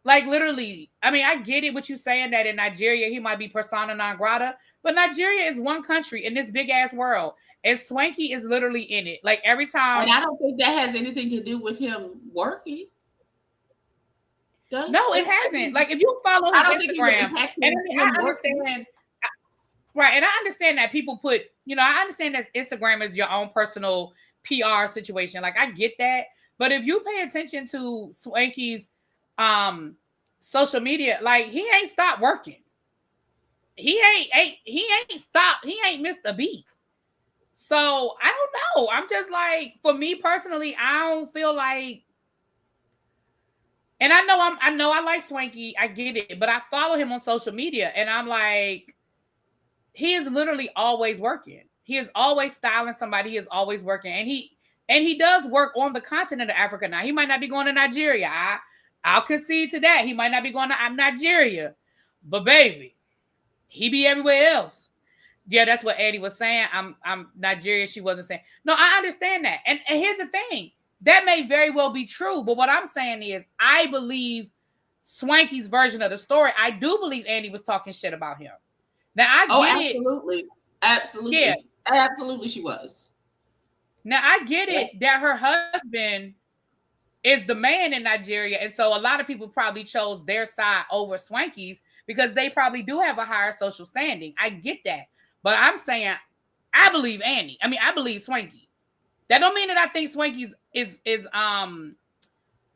I mean, I get it what you saying, that in Nigeria he might be persona non grata, but Nigeria is one country in this big ass world, and Swanky is literally in it. Like, every time. And I don't think that has anything to do with him working. No, it hasn't. Like, if you follow his Instagram, and I understand, right? And I understand that people put, I understand that Instagram is your own personal PR situation. Like, I get that, but if you pay attention to Swanky's social media, like, he ain't stopped working. He ain't stopped. He ain't missed a beat. So I don't know. I'm just like, for me personally, I don't feel like. And I know I like Swanky. I get it, but I follow him on social media, and I'm like, he is literally always working. He is always styling somebody. He is always working, and he does work on the continent of Africa. Now, he might not be going to Nigeria. I'll concede to that. He might not be going to Nigeria, but baby, he be everywhere else. Yeah, that's what Eddie was saying. I'm Nigeria. She wasn't saying. No, I understand that. And here's the thing. That may very well be true. But what I'm saying is, I believe Swanky's version of the story. I do believe Andy was talking shit about him. Now, I get it. Absolutely. Yeah. Absolutely, she was. Now, I get it that her husband is the man in Nigeria. And so a lot of people probably chose their side over Swanky's because they probably do have a higher social standing. I get that. But I'm saying, I believe Annie. I mean, I believe Swanky. That don't mean that I think Swanky's that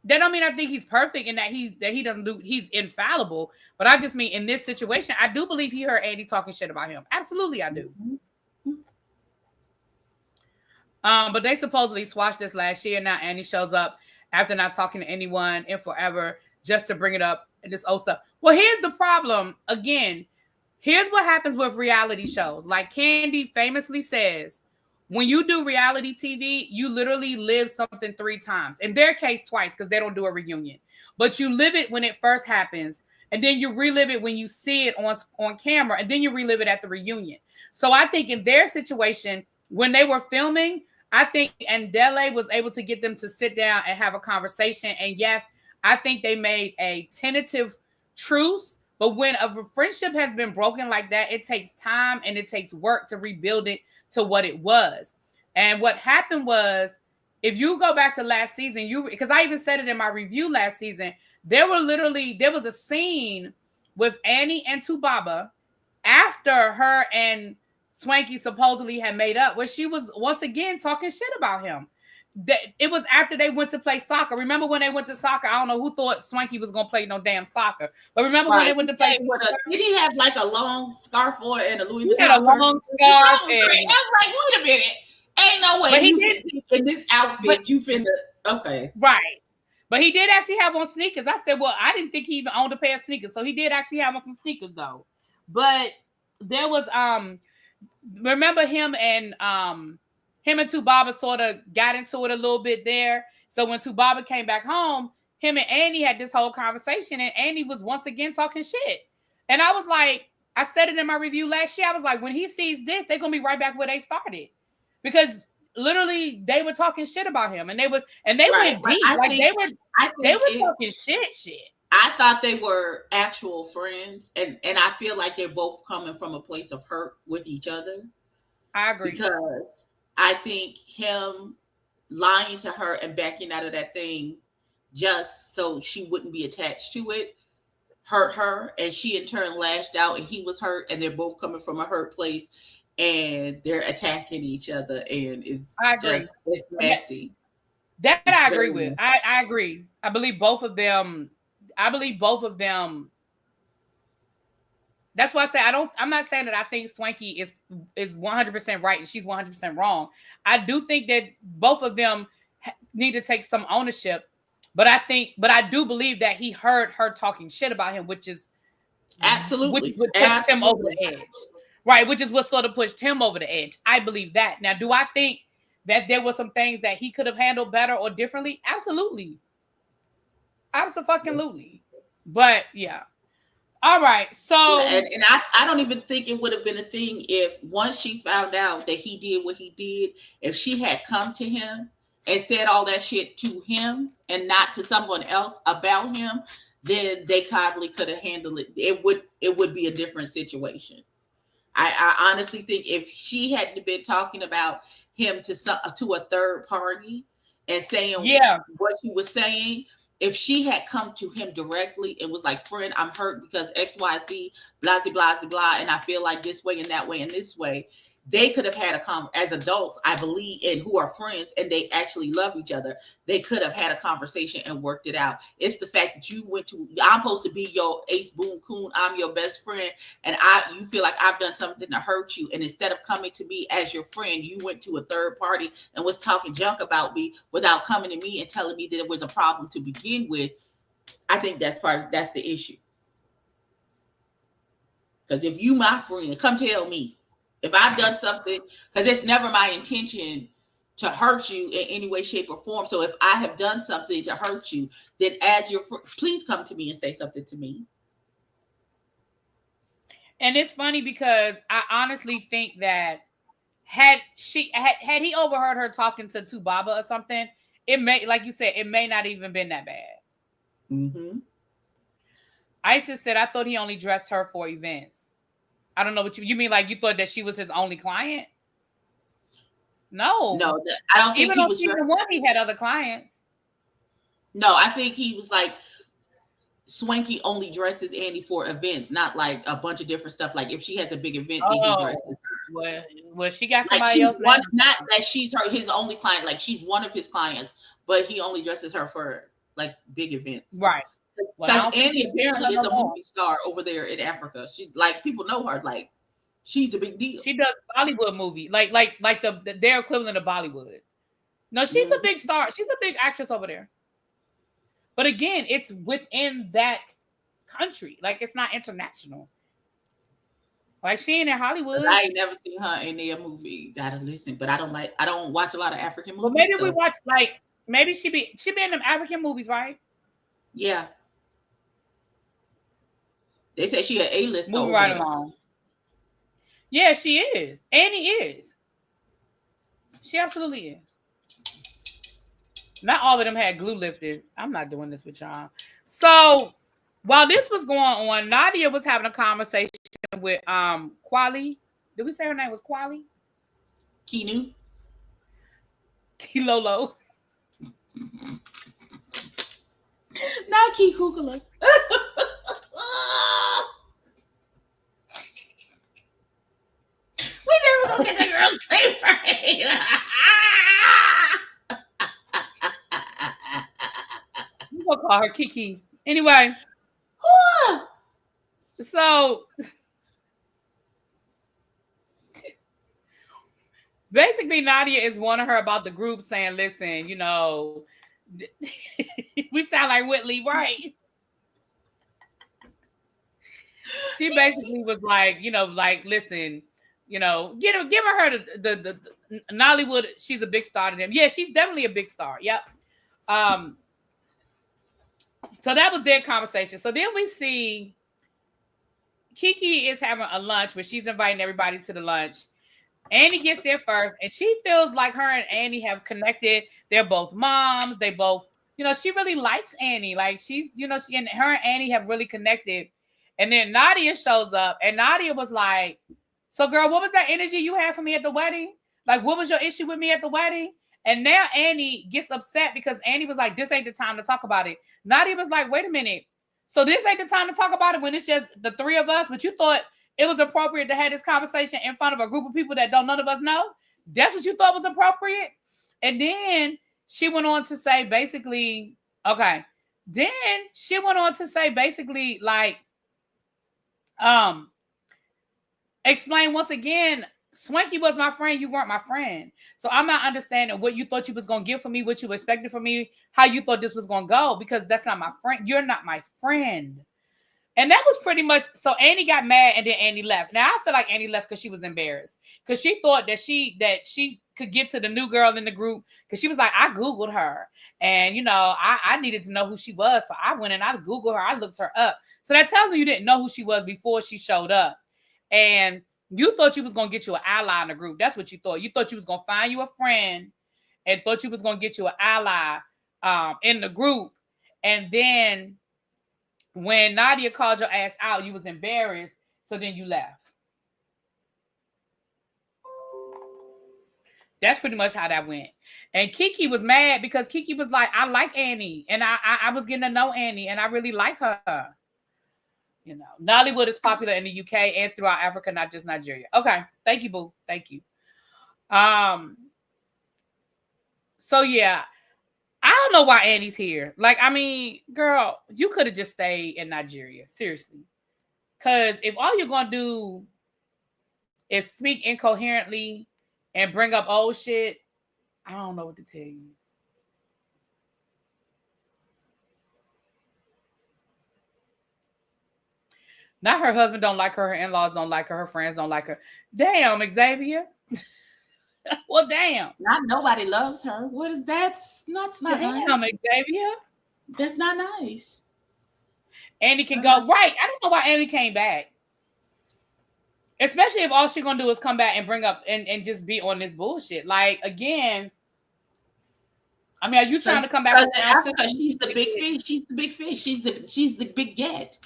don't mean I think he's perfect and that he's infallible. But I just mean, in this situation, I do believe he heard Andy talking shit about him. Absolutely, I do. But they supposedly squashed this last year. Now Andy shows up after not talking to anyone in forever just to bring it up and this old stuff. Well, here's the problem. Again, here's what happens with reality shows. Like Candy famously says, when you do reality TV, you literally live something 3 times. In their case, twice, because they don't do a reunion. But you live it when it first happens, and then you relive it when you see it on camera, and then you relive it at the reunion. So I think in their situation, when they were filming, I think Ndele was able to get them to sit down and have a conversation. And yes, I think they made a tentative truce. But when a friendship has been broken like that, it takes time and it takes work to rebuild it to what it was. And what happened was, if you go back to last season, because I even said it in my review last season, there was a scene with Annie and Tubaba after her and Swanky supposedly had made up, where she was once again talking shit about him. It was after they went to play soccer. Remember when they went to soccer? I don't know who thought Swanky was going to play no damn soccer. But remember when they went to play soccer? Did he have like a long scarf on and a Louis Vuitton? He had a long scarf. I was like, wait a minute. Ain't no way. But he did, in this outfit, you finna. Okay. Right. But he did actually have on sneakers. I said, well, I didn't think he even owned a pair of sneakers. So he did actually have on some sneakers though. But there was, remember him and Tubaba sort of got into it a little bit there. So when Tubaba came back home, him and Andy had this whole conversation, and Andy was once again talking shit. And I was like, I said it in my review last year. I was like, when he sees this, they're gonna be right back where they started, because literally they were talking shit about him, and they went deep. Like they were talking shit. I thought they were actual friends, and I feel like they're both coming from a place of hurt with each other. I agree, because I think him lying to her and backing out of that thing just so she wouldn't be attached to it hurt her, and she in turn lashed out, and he was hurt, and they're both coming from a hurt place, and they're attacking each other, and it's messy. That I agree with. I agree. I believe both of them. That's why I say I'm not saying that I think Swanky is 100% right and she's 100% wrong. I do think that both of them need to take some ownership, but I do believe that he heard her talking shit about him, which is absolutely which pushed him over the edge. Right, which is what sort of pushed him over the edge. I believe that. Now, do I think that there were some things that he could have handled better or differently? Absolutely. Absolutely. But yeah. All right. So and I don't even think it would have been a thing if once she found out that he did what he did, if she had come to him and said all that shit to him and not to someone else about him, then they probably could have handled it. It would be a different situation. I honestly think if she hadn't been talking about him to a third party and saying what she was saying, if she had come to him directly and was like, friend, I'm hurt because XYZ, blah, blah, blah, blah, and I feel like this way and that way and this way, they could have had as adults, I believe, and who are friends and they actually love each other, they could have had a conversation and worked it out. It's the fact that I'm supposed to be your ace boon coon, I'm your best friend, and you feel like I've done something to hurt you, and instead of coming to me as your friend, you went to a third party and was talking junk about me without coming to me and telling me that it was a problem to begin with. I think that's the issue. Because if you my friend, come tell me. If I've done something, because it's never my intention to hurt you in any way, shape, or form. So if I have done something to hurt you, then as your friend, please come to me and say something to me. And it's funny because I honestly think that had he overheard her talking to Tubaba or something, it may, like you said, it may not even been that bad. Mm-hmm. Isis said, I thought he only dressed her for events. I don't know what you mean. Like you thought that she was his only client? No, I don't think even on season 1 he had other clients. No, I think he was like Swanky only dresses Andy for events, not like a bunch of different stuff. Like if she has a big event, then he dresses her. Well, she got somebody else. Not that she's his only client. Like she's one of his clients, but he only dresses her for like big events, right? Because Andy apparently is a movie star over there in Africa. She people know her. Like she's a big deal. She does Bollywood movie, like their equivalent of Bollywood. No, she's a big star. She's a big actress over there. But again, it's within that country. Like it's not international. Like she ain't in Hollywood. I ain't never seen her in their movies. I don't listen, but I don't watch a lot of African movies. Well, maybe we watch maybe she be in them African movies, right? Yeah. They say she an A-list. Moving right along. Yeah, she is. Annie is. She absolutely is. Not all of them had glue lifted. I'm not doing this with y'all. So while this was going on, Nadia was having a conversation with Kwali. Did we say her name was Kwali? Kinu. Kilolo. Not Kikukula. We never gonna get the girl's name right. You gonna call her Kiki. Anyway. So basically Nadia is warning her about the group, saying, listen, we sound like Whitley, right? She basically was like, listen, giving her the Nollywood, she's a big star to them. Yeah, she's definitely a big star. Yep. So that was their conversation. So then we see Kiki is having a lunch where she's inviting everybody to the lunch. Annie gets there first, and she feels like her and Annie have connected. They're both moms. They both, she really likes Annie. Like she's, she and her and Annie have really connected. And then Nadia shows up, and Nadia was like, so girl, what was that energy you had for me at the wedding? Like, what was your issue with me at the wedding? And now Annie gets upset because Annie was like, this ain't the time to talk about it. Nadia was like, wait a minute. So this ain't the time to talk about it when it's just the three of us, but you thought it was appropriate to have this conversation in front of a group of people that none of us know? That's what you thought was appropriate? And then she went on to say basically, okay. Then she went on to say basically like, explain once again, Swanky was my friend, you weren't my friend. So I'm not understanding what you thought you was going to give for me, what you expected from me, how you thought this was going to go, because that's not my friend. You're not my friend. And that was pretty much, so Annie got mad and then Annie left. Now I feel like Annie left because she was embarrassed. Because she thought that she could get to the new girl in the group. Because she was like, I Googled her. And, you know, I needed to know who she was. So I went and I Googled her. I looked her up. So that tells me you didn't know who she was before she showed up. And you thought you was going to get you an ally in the group. That's what you thought. You thought you was going to find you a friend and thought you was going to get you an ally in the group. And then when Nadia called your ass out, you was embarrassed. So then you left. That's pretty much how that went. And Kiki was mad because Kiki was like, I like Annie. And I was getting to know Annie. And I really like her. You know, Nollywood is popular in the UK and throughout Africa, not just Nigeria. Okay. Thank you, boo. Thank you. So yeah, I don't know why Annie's here. Like, I mean, girl, you could have just stayed in Nigeria. Seriously. Because if all you're going to do is speak incoherently and bring up old shit, I don't know what to tell you. Not her husband don't like her, her in-laws don't like her, her friends don't like her. Damn, Xavier. Well, damn. Not nobody loves her. What is that? That's not damn, nice. Xavier. That's not nice. Annie can go. Right. I don't know why Annie came back. Especially if all she's going to do is come back and bring up and just be on this bullshit. Like, again, I mean, are you trying to come back? Africa, she's the big fish. She's the big fish. She's the big get.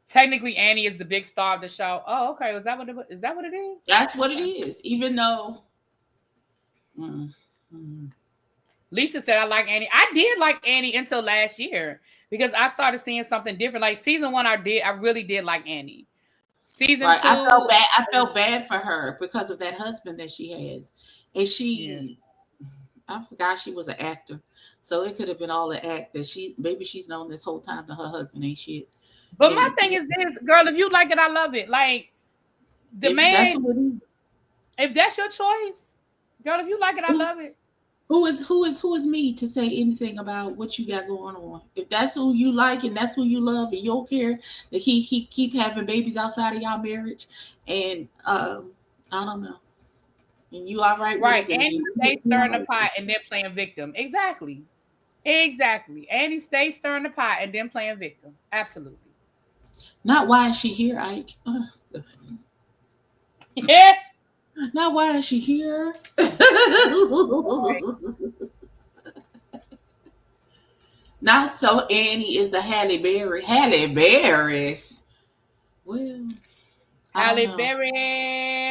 Technically, Annie is the big star of the show. Oh, okay. Is that what it is? That's what it is. Even though Lisa said, I like Annie. I did like Annie until last year because I started seeing something different. Like season 1, I really did like Annie. Season 2, I felt bad for her because of that husband that she has. And I forgot she was an actor. So it could have been all the act that maybe she's known this whole time that her husband ain't shit. But my thing is this, girl, if you like it, I love it. Like, if that's your choice, girl, if you like it, I love it. Who is me to say anything about what you got going on? If that's who you like and that's who you love and you don't care that he keep having babies outside of y'all marriage, and I don't know. And you all right? Right. Annie stays stirring the pot and then playing victim. Exactly. Annie stays stirring the pot and then playing victim. Absolutely. Not why is she here, Ike? Yeah. Not why is she here? Not so Annie is the Halle Berry. Halle Berry's. Well, Halle Berry.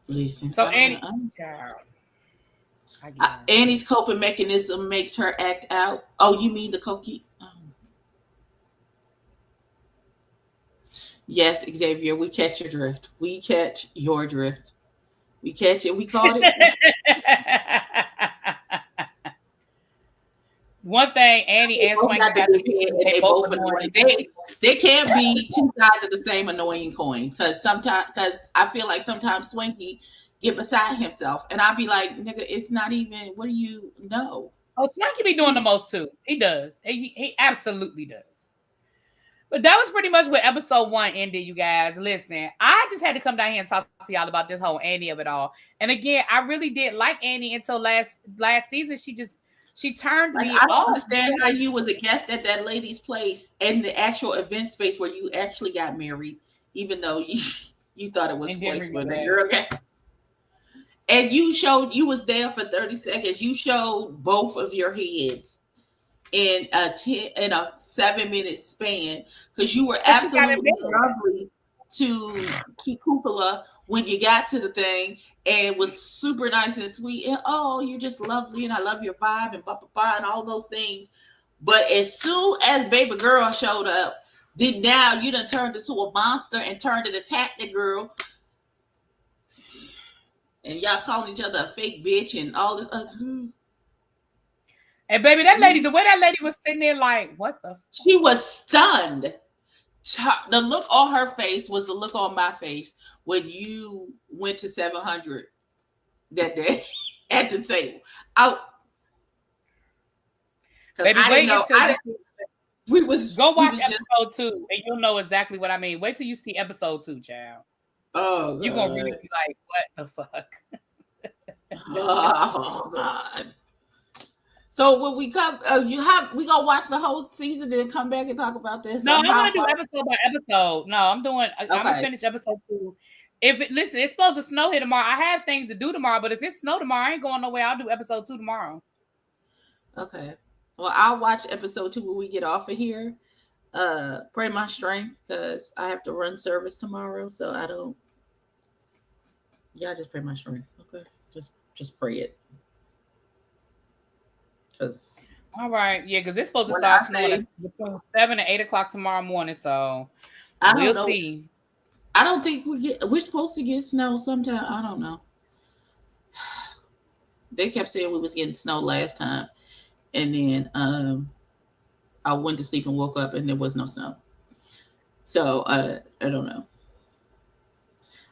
Listen. So Annie. Annie's coping mechanism makes her act out. Oh, you mean the cookie? Yes, Xavier, we catch your drift. We catch your drift. We catch it. We caught it. One thing, Annie and Swanky got to be. They can't be two sides of the same annoying coin. Because I feel like sometimes Swanky get beside himself, and I'll be like, nigga, it's not even. What do you know? Oh, Swanky be doing the most too. He does. He absolutely does. But that was pretty much where episode 1 ended, you guys. Listen, I just had to come down here and talk to y'all about this whole Annie of it all. And again, I really did like Annie until last season. She turned me off. I don't understand how you was a guest at that lady's place in the actual event space where you actually got married, even though you thought it was the place where the girl got. And you was there for 30 seconds. You showed both of your heads in a 7-minute span because you were absolutely lovely. to Kikupala when you got to the thing and was super nice and sweet and oh, you're just lovely and I love your vibe and blah blah blah and all those things. But as soon as baby girl showed up, then now you done turned into a monster and turned and attacked the girl. And y'all calling each other a fake bitch and all this other. And baby, that lady, the way that lady was sitting there like, what the? She was stunned. The look on her face was the look on my face when you went to 700 that day at the table. Baby, wait until we was go watch episode 2 and you'll know exactly what I mean. Wait till you see episode 2, child. Oh, you're gonna really be like, what the fuck? Oh God. So when we come, we gonna watch the whole season, then come back and talk about this. No, I'm gonna do episode by episode. No, I'm gonna finish episode 2. Listen, it's supposed to snow here tomorrow. I have things to do tomorrow, but if it's snow tomorrow, I ain't going nowhere. I'll do episode 2 tomorrow. Okay. Well, I'll watch episode 2 when we get off of here. Pray my strength because I have to run service tomorrow, so I don't. Yeah, just pray my strength. Okay, just pray it. All right, yeah, because it's supposed to start snowing between 7 and 8 o'clock tomorrow morning, so we'll see. I don't think we're supposed to get snow sometime. I don't know. They kept saying we was getting snow last time, and then I went to sleep and woke up and there was no snow. So I don't know.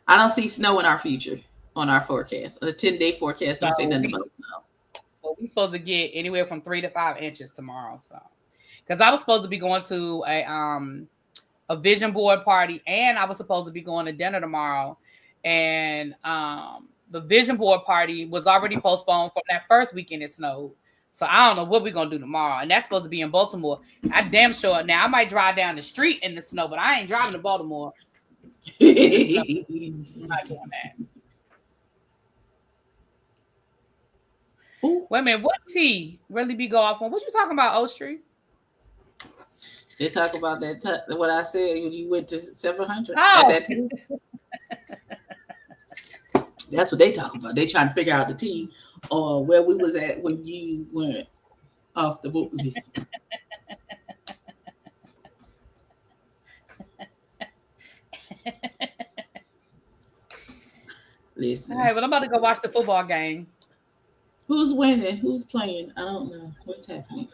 I don't see snow in our future on our forecast. A 10-day forecast don't say nothing about snow. Well, we're supposed to get anywhere from 3 to 5 inches tomorrow. So, because I was supposed to be going to a vision board party, and I was supposed to be going to dinner tomorrow, and the vision board party was already postponed from that first weekend it snowed. So I don't know what we're gonna do tomorrow, and that's supposed to be in Baltimore. I damn sure now I might drive down the street in the snow, but I ain't driving to Baltimore. I'm not doing that. Ooh. Wait a minute, what tea really be go off on? What you talking about, O Street? They talk about that. What I said when you went to 700. Oh. That's what they talk about. They trying to figure out the tea or where we was at when you went off the book list. Listen. All right, well, I'm about to go watch the football game. Who's winning? Who's playing? I don't know. What's happening?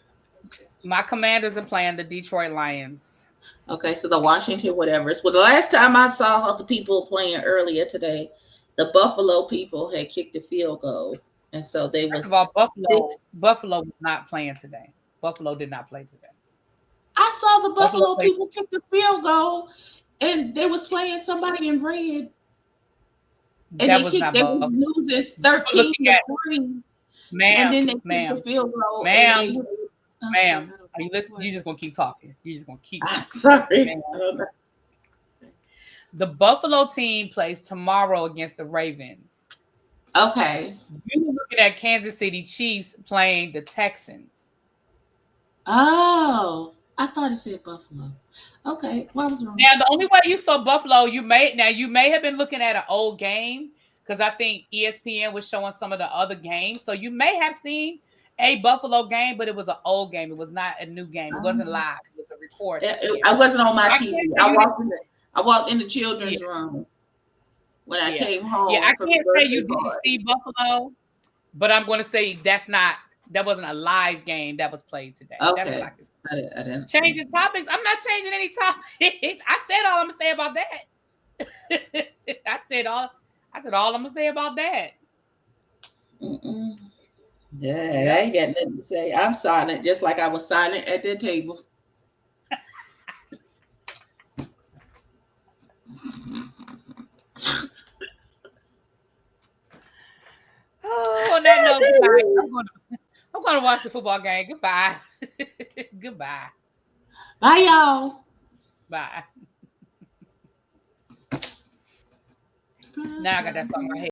My Commanders are playing the Detroit Lions. Okay, so the Washington whatever. Well, the last time I saw the people playing earlier today, the Buffalo people had kicked a field goal. And so they was. First of all, Buffalo was not playing today. Buffalo did not play today. I saw the Buffalo people kick the field goal and they was playing somebody in red. And that they was kicked, they was losing 13-3. Ma'am, and then they kicked the field goal. Ma'am, are you listening? You're just gonna keep talking. You're just gonna keep talking. Sorry. The Buffalo team plays tomorrow against the Ravens. Okay. You were looking at Kansas City Chiefs playing the Texans. Oh, I thought it said Buffalo. Okay, what was wrong? Now the only way you saw Buffalo, you may have been looking at an old game because I think ESPN was showing some of the other games. So you may have seen a Buffalo game, but it was an old game. It was not a new game. It wasn't live. It was a recording. I wasn't on my TV. I walked in the children's room when I came home. Yeah, I can't say you didn't see Buffalo, but I'm going to say that wasn't a live game that was played today. Okay. That's what I didn't. Changing topics. I'm not changing any topics. I said all I'm gonna say about that. I said all I'm gonna say about that. Yeah, I ain't got nothing to say. I'm silent, just like I was silent at that table. Oh, on that note, I'm going to watch the football game. Goodbye. Goodbye. Bye, y'all. Bye. Now I got that song in my head.